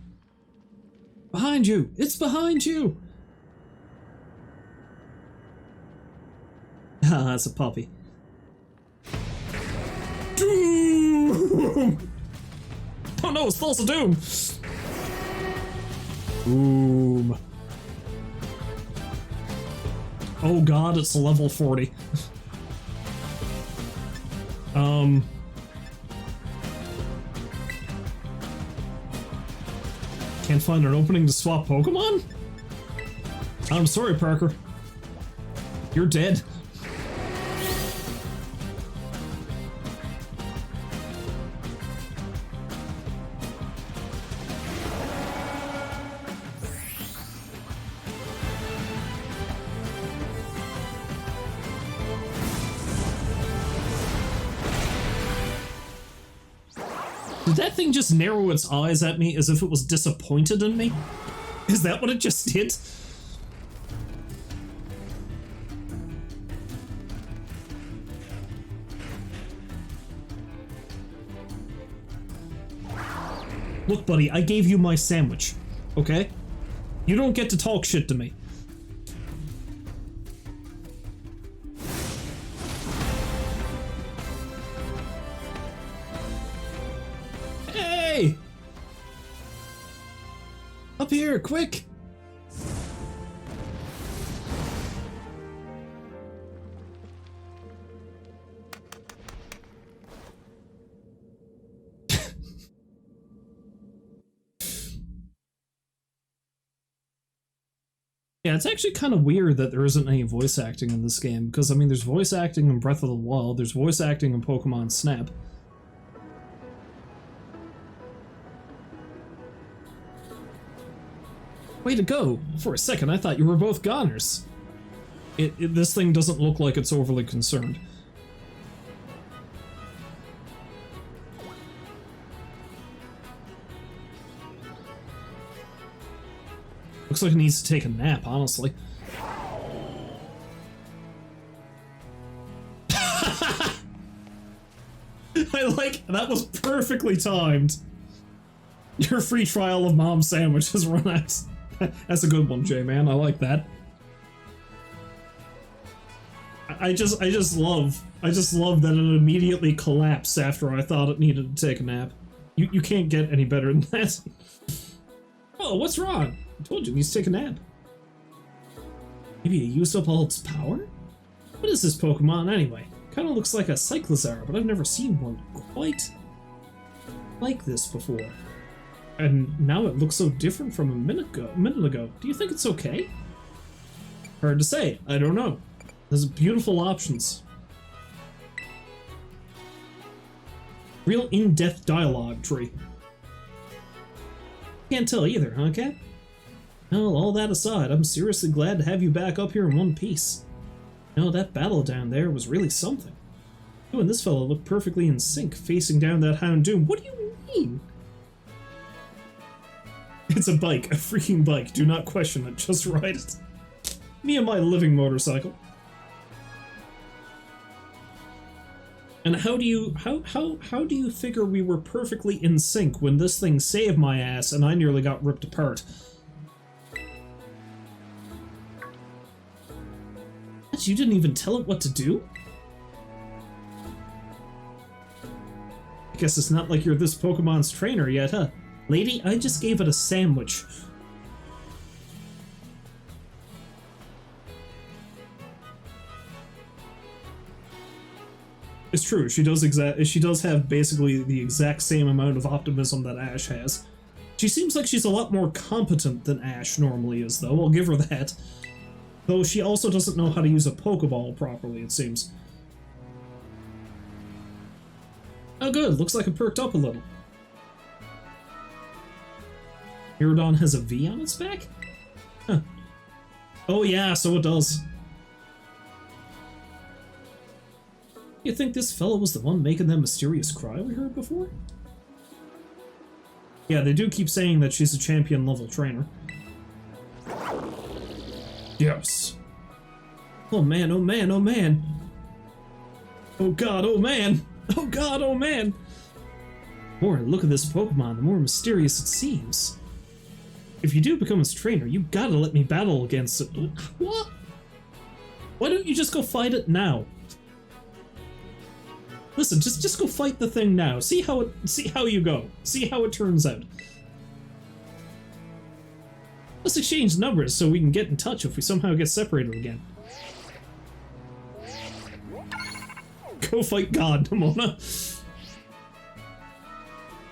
S1: Behind you! It's behind you! Ah, that's a puppy. Doom! Oh no, it's Thulsa Doom! Boom. Oh god, it's level 40. Can't find an opening to swap Pokemon? I'm sorry, Parker. You're dead. Did that thing just narrow its eyes at me as if it was disappointed in me? Is that what it just did? Look, buddy, I gave you my sandwich, okay? You don't get to talk shit to me. Hey! Up here, quick! Yeah, it's actually kind of weird that there isn't any voice acting in this game, because, I mean, there's voice acting in Breath of the Wild, there's voice acting in Pokemon Snap. Way to go! For a second, I thought you were both goners. This thing doesn't look like it's overly concerned. Looks like it needs to take a nap, honestly. I like, that was perfectly timed. Your free trial of Mom's sandwich has run out. That's a good one, J-Man. I like that. I just love that it immediately collapsed after I thought it needed to take a nap. You can't get any better than that. Oh, what's wrong? I told you it needs to take a nap. Maybe it used up all its power? What is this Pokemon anyway? Kinda looks like a Cyclizar, but I've never seen one quite like this before. And now it looks so different from a minute ago. Do you think it's okay? Hard to say. I don't know. There's beautiful options. Real in-depth dialogue tree. Can't tell either, huh, Cat? Well, all that aside, I'm seriously glad to have you back up here in one piece. No, that battle down there was really something. You and this fellow look perfectly in sync, facing down that Houndoom. What do you mean? It's a bike, a freaking bike. Do not question it, just ride it. Me and my living motorcycle. And how do you figure we were perfectly in sync when this thing saved my ass and I nearly got ripped apart? What, you didn't even tell it what to do? I guess it's not like you're this Pokemon's trainer yet, huh? Lady, I just gave it a sandwich. It's true, she does have basically the exact same amount of optimism that Ash has. She seems like she's a lot more competent than Ash normally is, though. I'll give her that. Though she also doesn't know how to use a Pokeball properly, it seems. Oh good, looks like it perked up a little. Aerodon has a V on its back? Huh. Oh yeah, so it does. You think this fellow was the one making that mysterious cry we heard before? Yeah, they do keep saying that she's a champion level trainer. Yes. Oh man, oh man, oh man. Oh god, oh man. Oh god, oh man. The more I look at this Pokemon, the more mysterious it seems. If you do become its trainer, you gotta let me battle against it. What? Why don't you just go fight it now? Listen, just go fight the thing now. See how you go. See how it turns out. Let's exchange numbers so we can get in touch if we somehow get separated again. Go fight God, Nimona.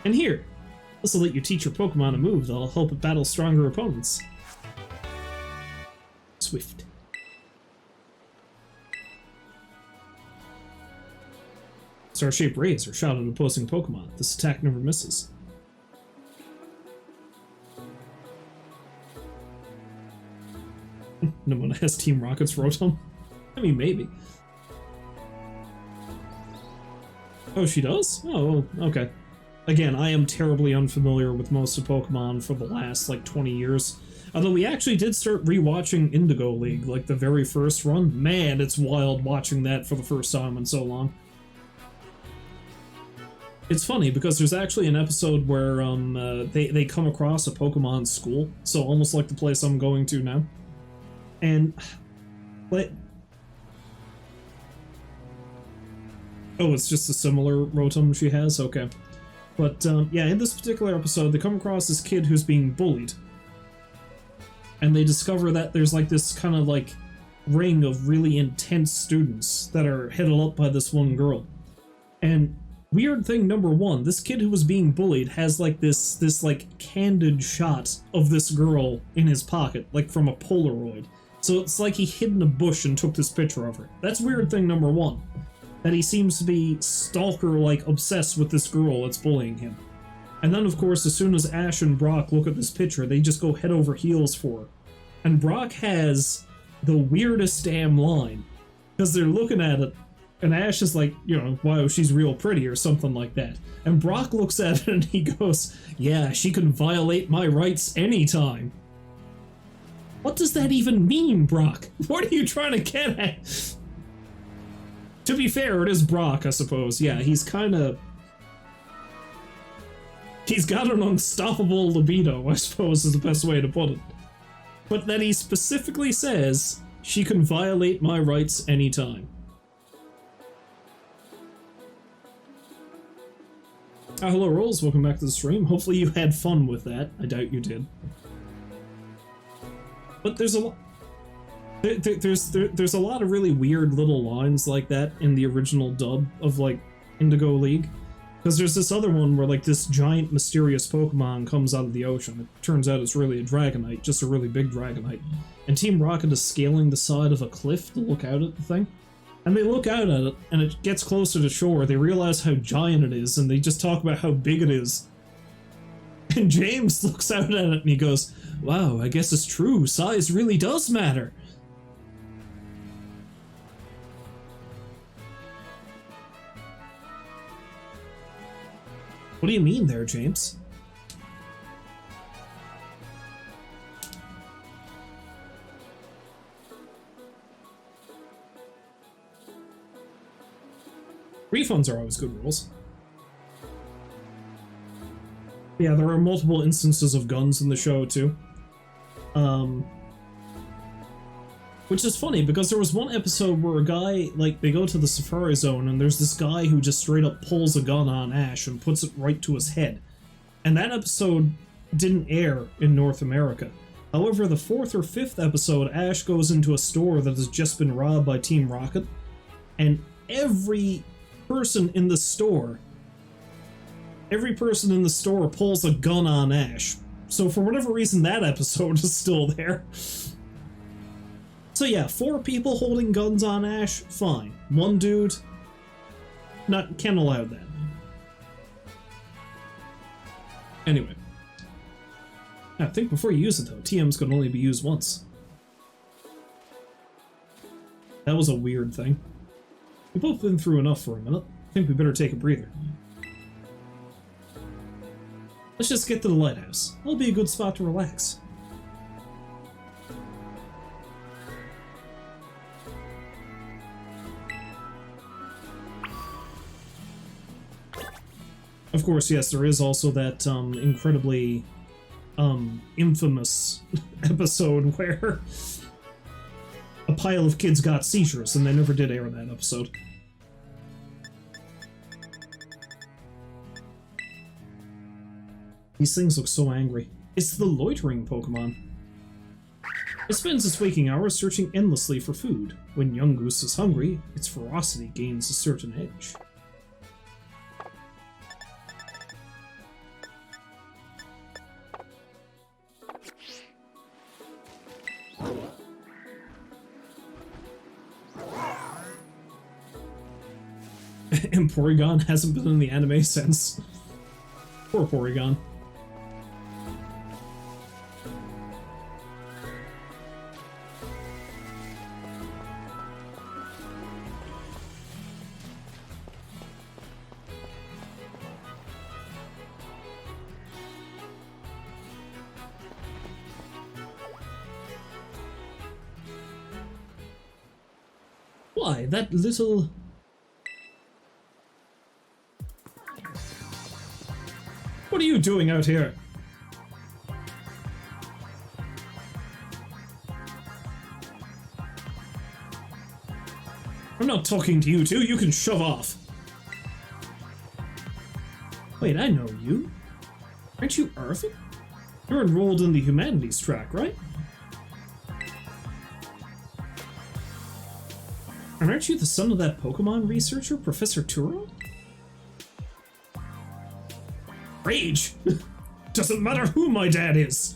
S1: And here, this will let you teach your Pokemon a move that'll help it battle stronger opponents. Swift. Star-shaped rays are shot at opposing Pokemon. This attack never misses. Nimona has Team Rocket's Rotom? I mean, maybe. Oh, she does? Oh, okay. Again, I am terribly unfamiliar with most of Pokemon for the last, like, 20 years. Although we actually did start rewatching Indigo League, like the very first run. Man, it's wild watching that for the first time in so long. It's funny because there's actually an episode where they come across a Pokemon school, so almost like the place I'm going to now. And like, oh, it's just a similar Rotom she has? Okay. But yeah, in this particular episode, they come across this kid who's being bullied. And they discover that there's like this kind of like ring of really intense students that are headed up by this one girl. And weird thing number one, this kid who was being bullied has like this like candid shot of this girl in his pocket, like from a Polaroid. So it's like he hid in a bush and took this picture of her. That's weird thing number one. That he seems to be stalker-like obsessed with this girl that's bullying him. And then of course, as soon as Ash and Brock look at this picture, they just go head over heels for her. And Brock has the weirdest damn line. Because they're looking at it, and Ash is like, you know, wow, she's real pretty or something like that. And Brock looks at it and he goes, yeah, she can violate my rights anytime. What does that even mean, Brock? What are you trying to get at? To be fair, it is Brock, I suppose. Yeah, he's kinda... He's got an unstoppable libido, I suppose is the best way to put it. But then he specifically says, she can violate my rights anytime. Hello, Rolls. Welcome back to the stream. Hopefully you had fun with that. I doubt you did. But there's a lot... There's a lot of really weird little lines like that in the original dub of, like, Indigo League. Because there's this other one where, like, this giant mysterious Pokemon comes out of the ocean. It turns out it's really a Dragonite, just a really big Dragonite. And Team Rocket is scaling the side of a cliff to look out at the thing. And they look out at it, and it gets closer to shore. They realize how giant it is, and they just talk about how big it is. And James looks out at it, and he goes, wow, I guess it's true. Size really does matter. What do you mean there, James? Refunds are always good rules. Yeah, there are multiple instances of guns in the show, too. Which is funny, because there was one episode where a guy, like, they go to the Safari Zone, and there's this guy who just straight up pulls a gun on Ash and puts it right to his head. And that episode didn't air in North America. However, the 4th or 5th episode, Ash goes into a store that has just been robbed by Team Rocket, and every person in the store pulls a gun on Ash. So for whatever reason, that episode is still there. So yeah, 4 people holding guns on Ash, fine. 1 dude, can't allow that. Anyway. I think before you use it though, TMs can only be used once. That was a weird thing. We've both been through enough for a minute. I think we better take a breather. Let's just get to the lighthouse. That'll be a good spot to relax. Of course, yes, there is also that incredibly infamous episode where a pile of kids got seizures, and they never did air that episode. These things look so angry. It's the loitering Pokemon. It spends its waking hours searching endlessly for food. When young Goose is hungry, its ferocity gains a certain edge. And Porygon hasn't been in the anime since. Poor Porygon. Why, that little... What are you doing out here? I'm not talking to you two, you can shove off. Wait, I know you. Aren't you Arthur? You're enrolled in the humanities track, right? And aren't you the son of that Pokemon researcher, Professor Turo? Rage! Doesn't matter who my dad is!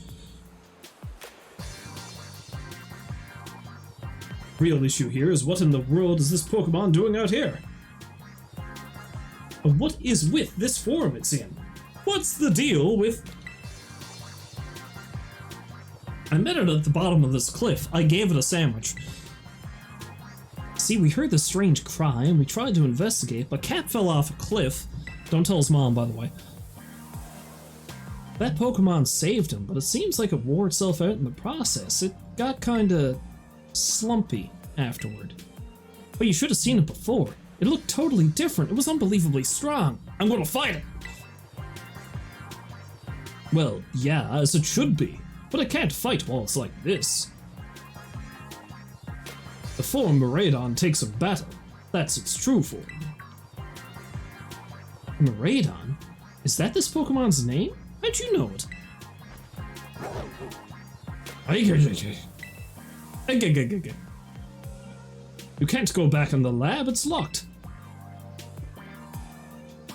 S1: Real issue here is what in the world is this Pokemon doing out here? And what is with this form it's in? What's the deal with... I met it at the bottom of this cliff. I gave it a sandwich. See, we heard this strange cry and we tried to investigate, but Cat fell off a cliff. Don't tell his mom, by the way. That Pokemon saved him, but it seems like it wore itself out in the process. It got kinda slumpy afterward. But you should have seen it before. It looked totally different. It was unbelievably strong. I'm gonna fight it! Well, yeah, as it should be. But I can't fight while it's like this. The form Miraidon takes in battle. That's its true form. Miraidon? Is that this Pokemon's name? How'd you know it? You can't go back in the lab, it's locked.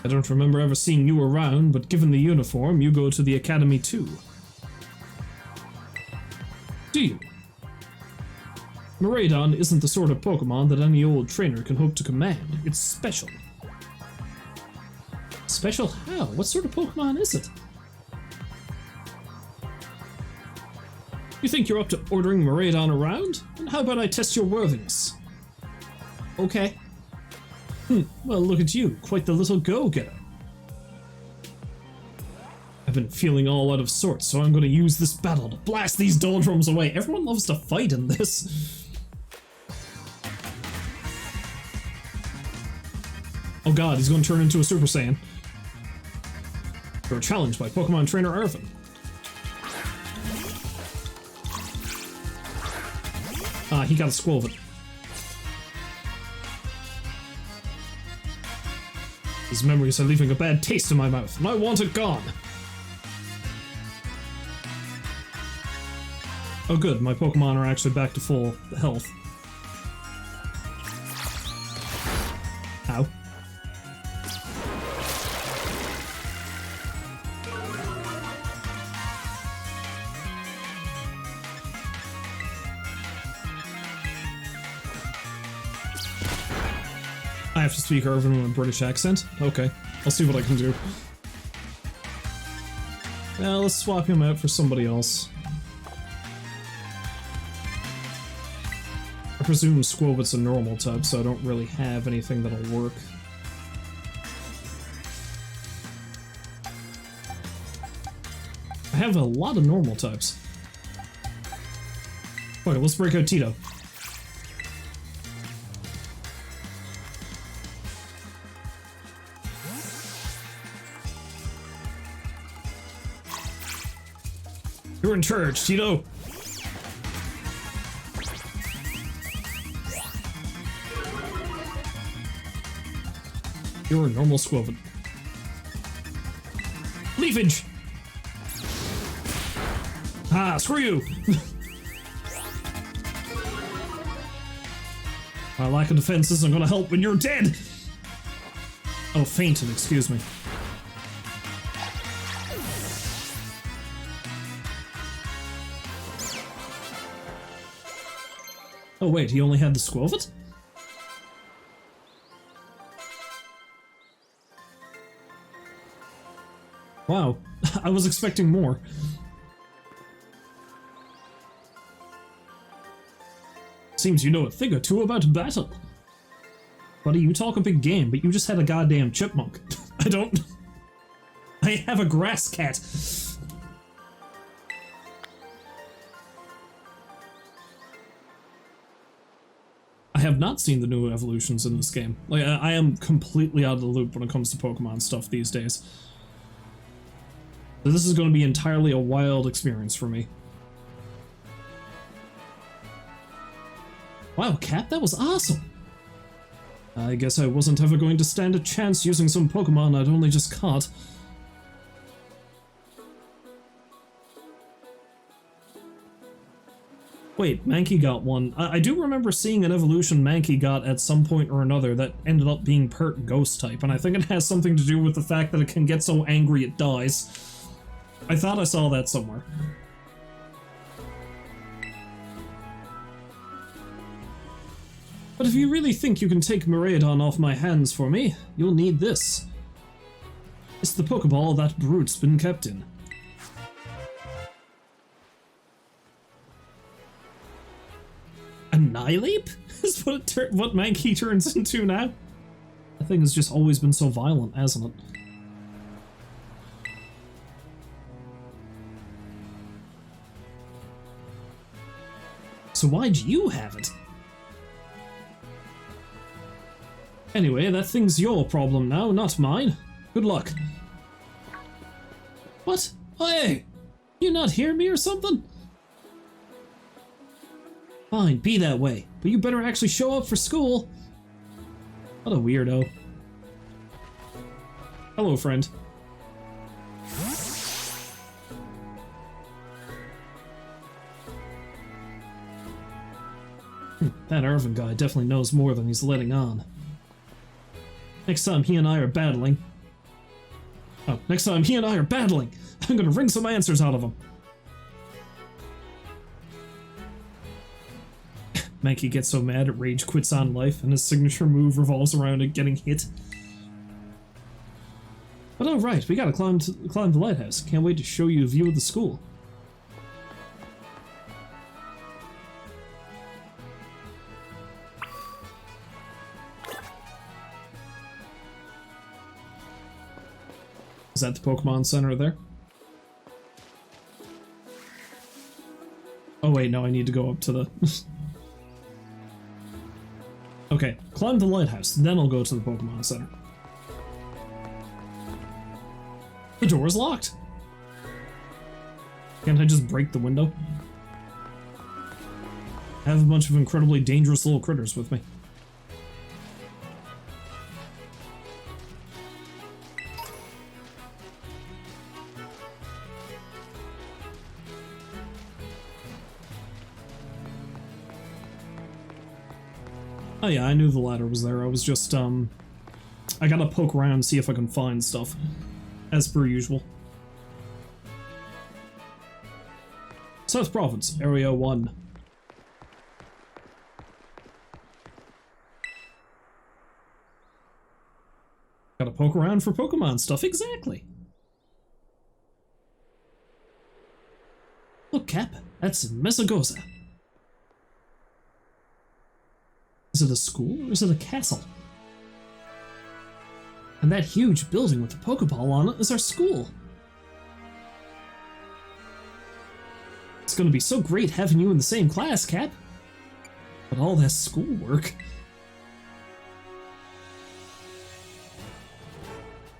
S1: I don't remember ever seeing you around, but given the uniform, you go to the academy too. Do you? Miraidon isn't the sort of Pokemon that any old trainer can hope to command. It's special. Special how? What sort of Pokemon is it? You think you're up to ordering Miraidon around? And how about I test your worthiness? Okay. Well, look at you. Quite the little go-getter. I've been feeling all out of sorts, so I'm going to use this battle to blast these doldrums away. Everyone loves to fight in this. Oh god, he's going to turn into a Super Saiyan. You're challenged by Pokemon Trainer Irvin. Ah, he got a Squirtle. These memories are leaving a bad taste in my mouth, and I want it gone. Oh good, my Pokemon are actually back to full health. Ow. I have to speak Irvin in a British accent? Okay, I'll see what I can do. Now let's swap him out for somebody else. I presume Squobit's a normal type, so I don't really have anything that'll work. I have a lot of normal types. Okay, let's break out Tito. You're in charge, Tito! You're a normal Squovin. Leafage! Ah, screw you! My lack of defense isn't gonna help when you're dead! Oh, fainted, excuse me. Oh wait, he only had the Squovit? Wow, I was expecting more. Seems you know a thing or two about battle. Buddy, you talk a big game, but you just had a goddamn chipmunk. I don't... I have a grass cat. I have not seen the new evolutions in this game. Like, I am completely out of the loop when it comes to Pokemon stuff these days. So this is going to be entirely a wild experience for me. Wow, Cat, that was awesome! I guess I wasn't ever going to stand a chance using some Pokemon I'd only just caught. Wait, Mankey got one. I do remember seeing an evolution Mankey got at some point or another that ended up being pert ghost type, and I think it has something to do with the fact that it can get so angry it dies. I thought I saw that somewhere. But if you really think you can take Miraidon off my hands for me, you'll need this. It's the Pokeball that Brute's been kept in. Annihilate? Is what Mankey turns into now? That thing has just always been so violent, hasn't it? So why'd you have it? Anyway, that thing's your problem now, not mine. Good luck. What? Hey! You not hear me or something? Fine, be that way, but you better actually show up for school. What a weirdo. Hello, friend. That Irvin guy definitely knows more than he's letting on. Next time he and I are battling... I'm gonna wring some answers out of him. Mankey gets so mad at Rage quits on life, and his signature move revolves around it getting hit. But alright, we gotta climb the lighthouse. Can't wait to show you a view of the school. Is that the Pokemon Center there? Oh wait, no, I need to go up to the... Okay, climb the lighthouse, then I'll go to the Pokemon Center. The door is locked! Can't I just break the window? I have a bunch of incredibly dangerous little critters with me. Oh yeah, I knew the ladder was there. I was just, I gotta poke around and see if I can find stuff. As per usual. South Province, Area 1. Gotta poke around for Pokemon stuff, exactly! Look, Cap, that's Mesagoza. Is it a school or is it a castle? And that huge building with the Pokeball on it is our school. It's gonna be so great having you in the same class, Cap. But all that schoolwork.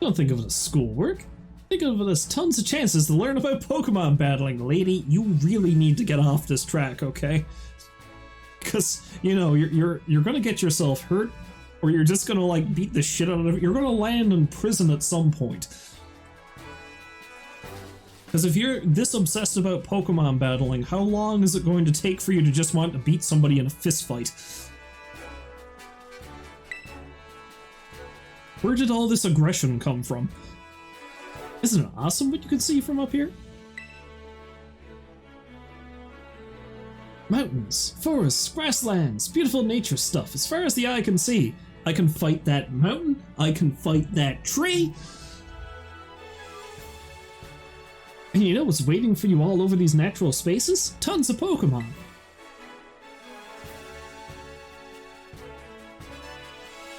S1: Don't think of it as schoolwork. Think of it as tons of chances to learn about Pokemon battling. Lady, you really need to get off this track, okay? Because, you know, you're gonna get yourself hurt, or you're just gonna, like, beat the shit out of it. You're gonna land in prison at some point. Because if you're this obsessed about Pokemon battling, how long is it going to take for you to just want to beat somebody in a fist fight? Where did all this aggression come from? Isn't it awesome what you can see from up here? Mountains, forests, grasslands, beautiful nature stuff as far as the eye can see. I can fight that mountain, I can fight that tree. And you know what's waiting for you all over these natural spaces? Tons of Pokemon.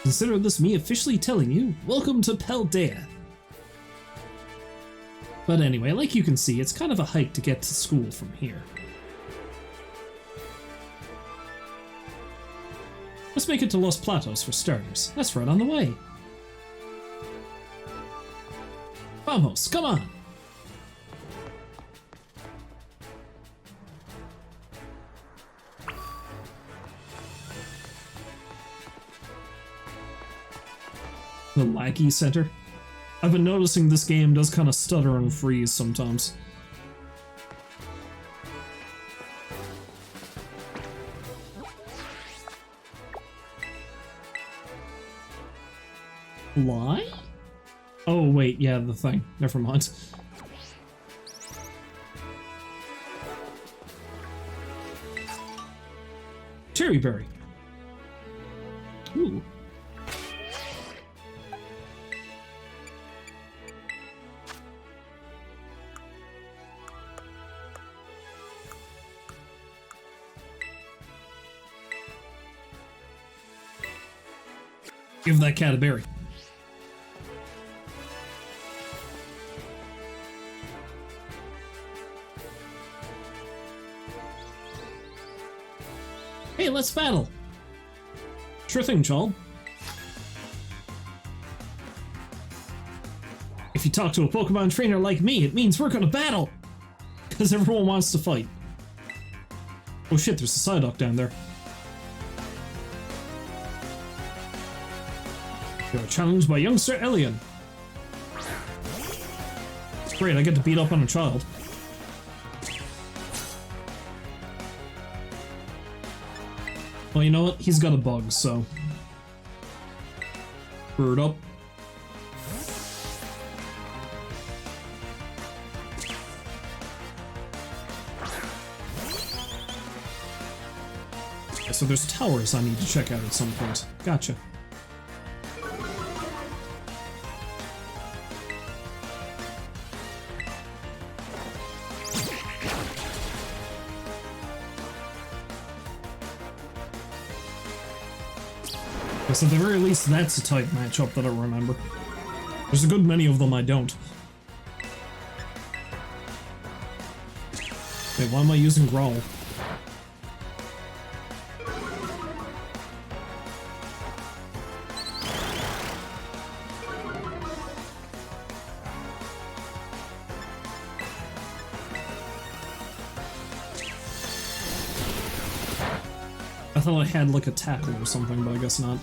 S1: Consider this me officially telling you, welcome to Paldea. But anyway, like you can see, it's kind of a hike to get to school from here. Let's make it to Los Platos for starters. That's right on the way. Vamos, come on! The Laggy Center. I've been noticing this game does kind of stutter and freeze sometimes. Lie? Oh wait, yeah, the thing. Never mind. Cherry berry. Ooh. Give that cat a berry. Hey, let's battle! Sure thing, child. If you talk to a Pokemon trainer like me, it means we're gonna battle! Because everyone wants to fight. Oh shit, there's a Psyduck down there. You're challenged by youngster Elian. It's great, I get to beat up on a child. Well, you know what? He's got a bug, so... Bird up. So there's towers I need to check out at some point. Gotcha. Guess at the very least that's a type matchup that I remember. There's a good many of them I don't. Wait, why am I using Growl? I thought I had like a tackle or something, but I guess not.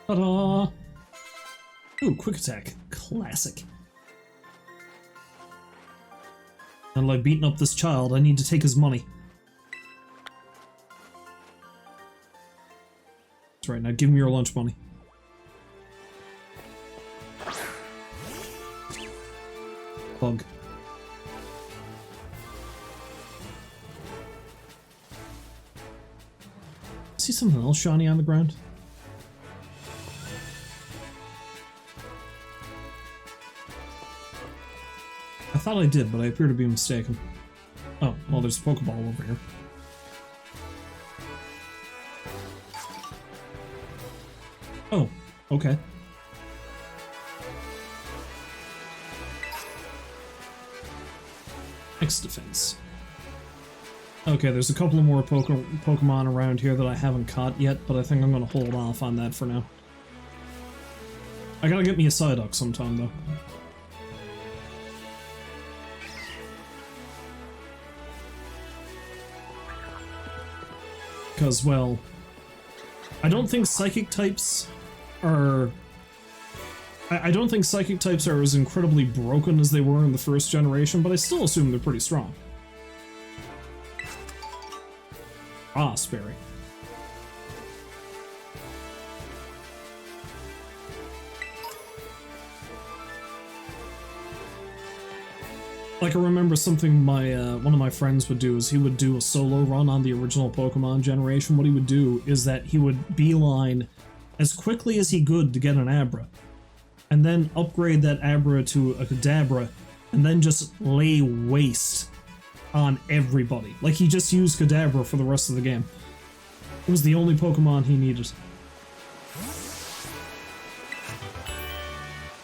S1: Ta-da! Ooh, quick attack. Classic. And like beating up this child, I need to take his money. That's right, now give me your lunch money. Bug. See something else shiny on the ground? I thought I did, but I appear to be mistaken. Oh, well, there's a Pokeball over here. Oh, okay. X defense. Okay, there's a couple of more Pokemon around here that I haven't caught yet, but I think I'm gonna hold off on that for now. I gotta get me a Psyduck sometime, though. Because, well, I don't think Psychic types are... I don't think Psychic types are as incredibly broken as they were in the first generation, but I still assume they're pretty strong. Ah, Sperry. Like, I remember something my one of my friends would do is he would do a solo run on the original Pokemon generation. What he would do is that he would beeline as quickly as he could to get an Abra, and then upgrade that Abra to a Kadabra, and then just lay waste on everybody. Like, he just used Kadabra for the rest of the game. It was the only Pokemon he needed.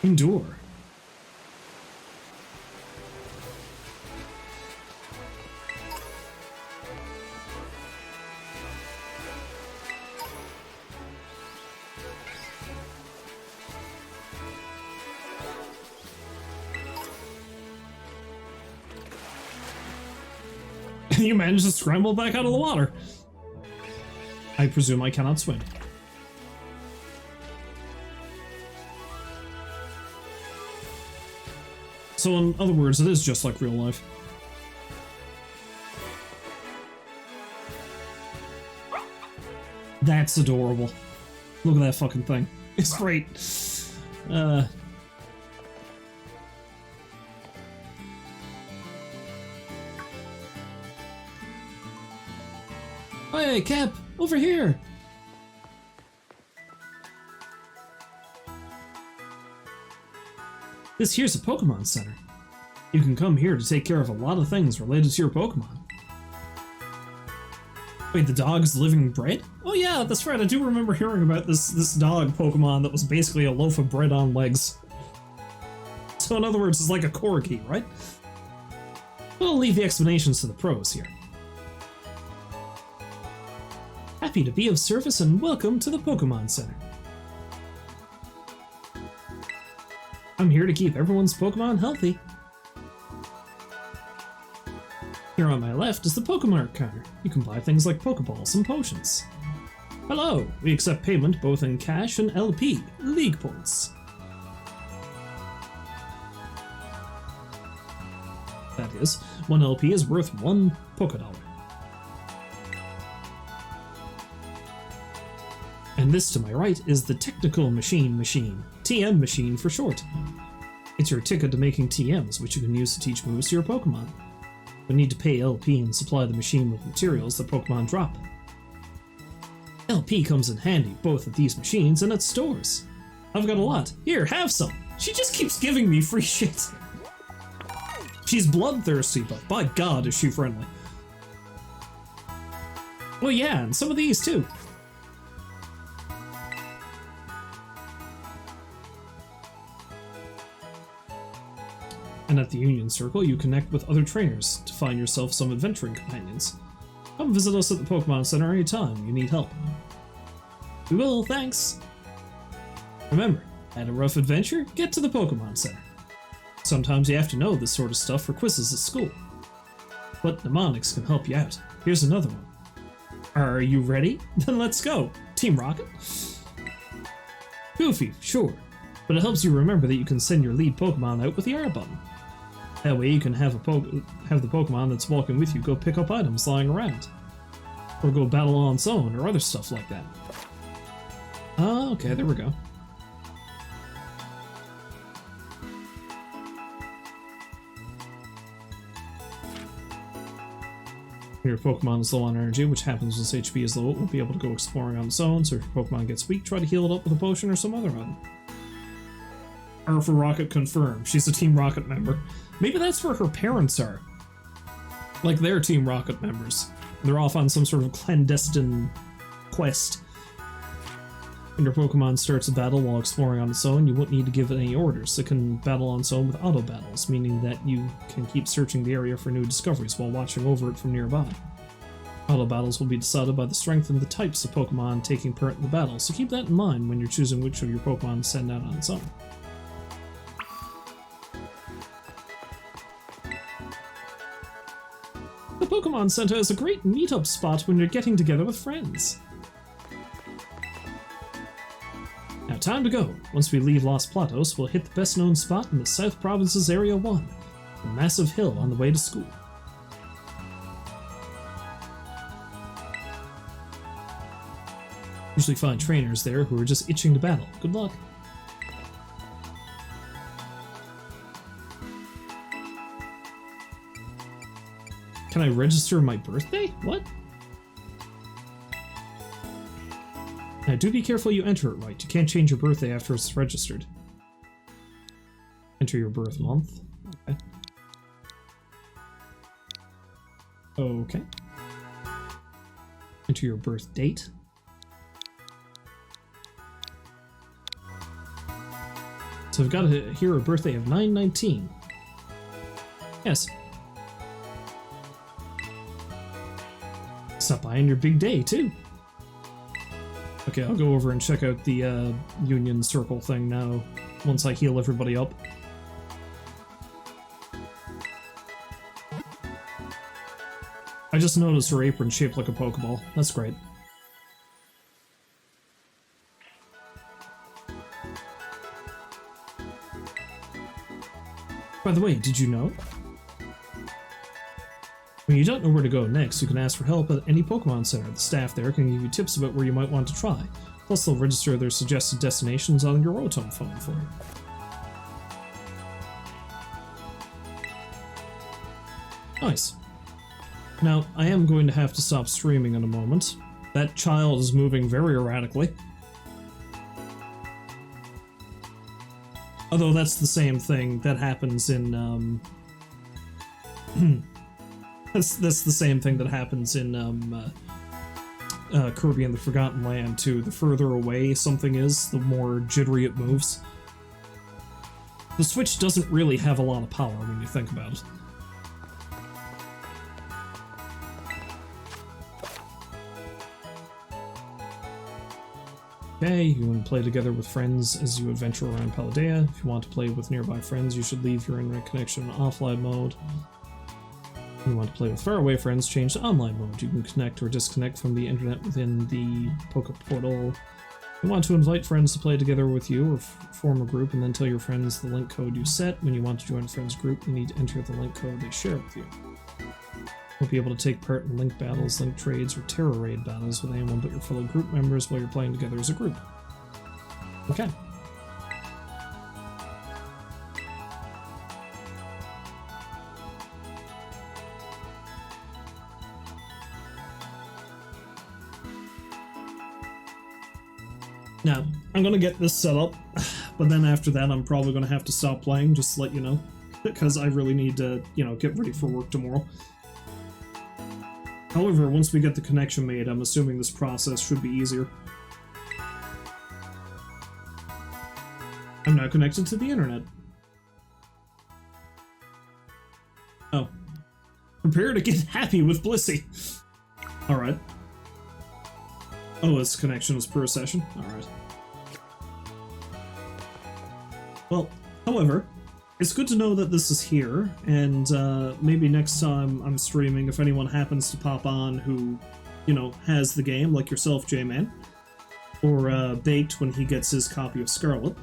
S1: Endure. You managed to scramble back out of the water. I presume I cannot swim. So in other words, it is just like real life. That's adorable. Look at that fucking thing. It's great. Hey, Cap! Over here! This here's a Pokemon Center. You can come here to take care of a lot of things related to your Pokemon. Wait, the dog's living bread? Oh yeah, that's right, I do remember hearing about this dog Pokemon that was basically a loaf of bread on legs. So in other words, it's like a corgi, right? We'll leave the explanations to the pros here. Happy to be of service and welcome to the Pokemon Center. I'm here to keep everyone's Pokemon healthy. Here on my left is the Pokemon counter. You can buy things like Pokeballs and potions. Hello, we accept payment both in cash and LP, League Points. That is, 1 LP is worth 1 Pokédollar. And this to my right is the Technical Machine, TM Machine for short. It's your ticket to making TMs, which you can use to teach moves to your Pokemon. But need to pay LP and supply the machine with materials that Pokemon drop. LP comes in handy both at these machines and at stores. I've got a lot. Here, have some. She just keeps giving me free shit. She's bloodthirsty, but by God is she friendly. Well, yeah, and some of these too. And at the Union Circle, you connect with other trainers to find yourself some adventuring companions. Come visit us at the Pokemon Center anytime you need help. We will, thanks! Remember, had a rough adventure? Get to the Pokemon Center. Sometimes you have to know this sort of stuff for quizzes at school. But mnemonics can help you out. Here's another one. Are you ready? Then let's go! Team Rocket? Goofy, sure. But it helps you remember that you can send your lead Pokemon out with the R button. That way you can have the Pokemon that's walking with you go pick up items lying around. Or go battle on its own, or other stuff like that. Ah, okay, there we go. When your Pokemon is low on energy, which happens when its HP is low, it won't be able to go exploring on its own, so if your Pokemon gets weak, try to heal it up with a potion or some other item. R for Rocket confirmed. She's a Team Rocket member. Maybe that's where her parents are. Like, they're Team Rocket members. They're off on some sort of clandestine quest. When your Pokemon starts a battle while exploring on its own, you won't need to give it any orders. It can battle on its own with auto battles, meaning that you can keep searching the area for new discoveries while watching over it from nearby. Auto battles will be decided by the strength and the types of Pokemon taking part in the battle, so keep that in mind when you're choosing which of your Pokemon to send out on its own. The Pokemon Center is a great meet-up spot when you're getting together with friends. Now time to go. Once we leave Los Platos, we'll hit the best-known spot in the South Province's Area 1, a massive hill on the way to school. Usually find trainers there who are just itching to battle. Good luck. Can I register my birthday? What? Now do be careful you enter it right. You can't change your birthday after it's registered. Enter your birth month. Okay. Okay. Enter your birth date. So I've got here a birthday of 9/19. Yes. Stop by on your big day, too. Okay, I'll go over and check out the Union Circle thing now, once I heal everybody up. I just noticed her apron shaped like a Pokeball. That's great. By the way, did you know? When you don't know where to go next, you can ask for help at any Pokemon Center. The staff there can give you tips about where you might want to try. Plus, they'll register their suggested destinations on your Rotom phone for you. Nice. Now, I am going to have to stop streaming in a moment. That child is moving very erratically. Although that's the same thing that happens in, That's the same thing that happens in Kirby and the Forgotten Land too. The further away something is, the more jittery it moves. The Switch doesn't really have a lot of power when you think about it. Okay, you can play together with friends as you adventure around Paldea. If you want to play with nearby friends, you should leave your internet connection in offline mode. If you want to play with faraway friends, change to online mode. You can connect or disconnect from the internet within the Poke Portal. If you want to invite friends to play together with you or form a group and then tell your friends the link code you set. When you want to join a friend's group, you need to enter the link code they share with you. You'll be able to take part in link battles, link trades, or terror raid battles with anyone but your fellow group members while you're playing together as a group. Okay. Now, I'm gonna get this set up, but then after that I'm probably gonna have to stop playing, just to let you know, because I really need to, you know, get ready for work tomorrow. However, once we get the connection made, I'm assuming this process should be easier. I'm now connected to the internet. Oh. Prepare to get happy with Blissey. Alright. Oh, its connection is per session? Alright. Well, however, it's good to know that this is here, and maybe next time I'm streaming, if anyone happens to pop on who, you know, has the game, like yourself, J-Man, or Baked when he gets his copy of Scarlet,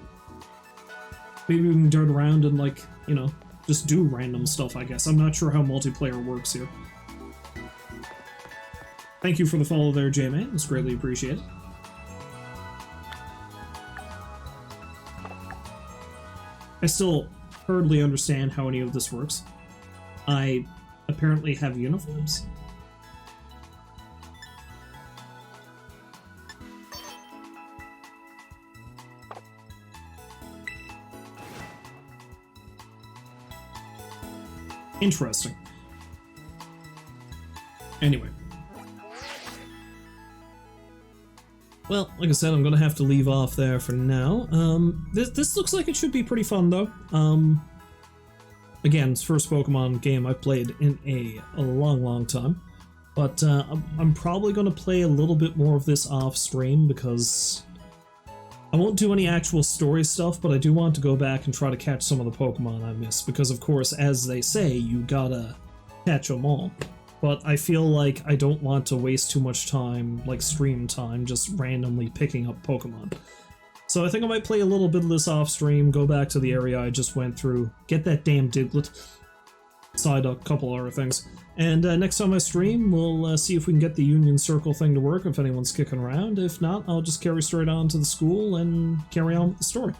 S1: maybe we can dirt around and, like, you know, just do random stuff, I guess. I'm not sure how multiplayer works here. Thank you for the follow there, J-Man. It's greatly appreciated. I still hardly understand how any of this works. I apparently have uniforms. Interesting. Anyway. Well, like I said, I'm gonna have to leave off there for now. This looks like it should be pretty fun, though. Again, it's the first Pokemon game I've played in a long time. But I'm probably gonna play a little bit more of this off stream because I won't do any actual story stuff, but I do want to go back and try to catch some of the Pokemon I missed, because of course, as they say, you gotta catch them all. But I feel like I don't want to waste too much time, like stream time, just randomly picking up Pokemon. So I think I might play a little bit of this off stream, go back to the area I just went through, get that damn Diglett, side a couple other things. And next time I stream, we'll see if we can get the Union Circle thing to work, if anyone's kicking around. If not, I'll just carry straight on to the school and carry on with the story.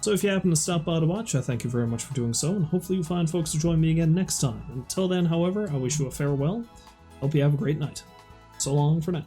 S1: So if you happen to stop by to watch, I thank you very much for doing so, and hopefully you find folks to join me again next time. Until then, however, I wish you a farewell. Hope you have a great night. So long for now.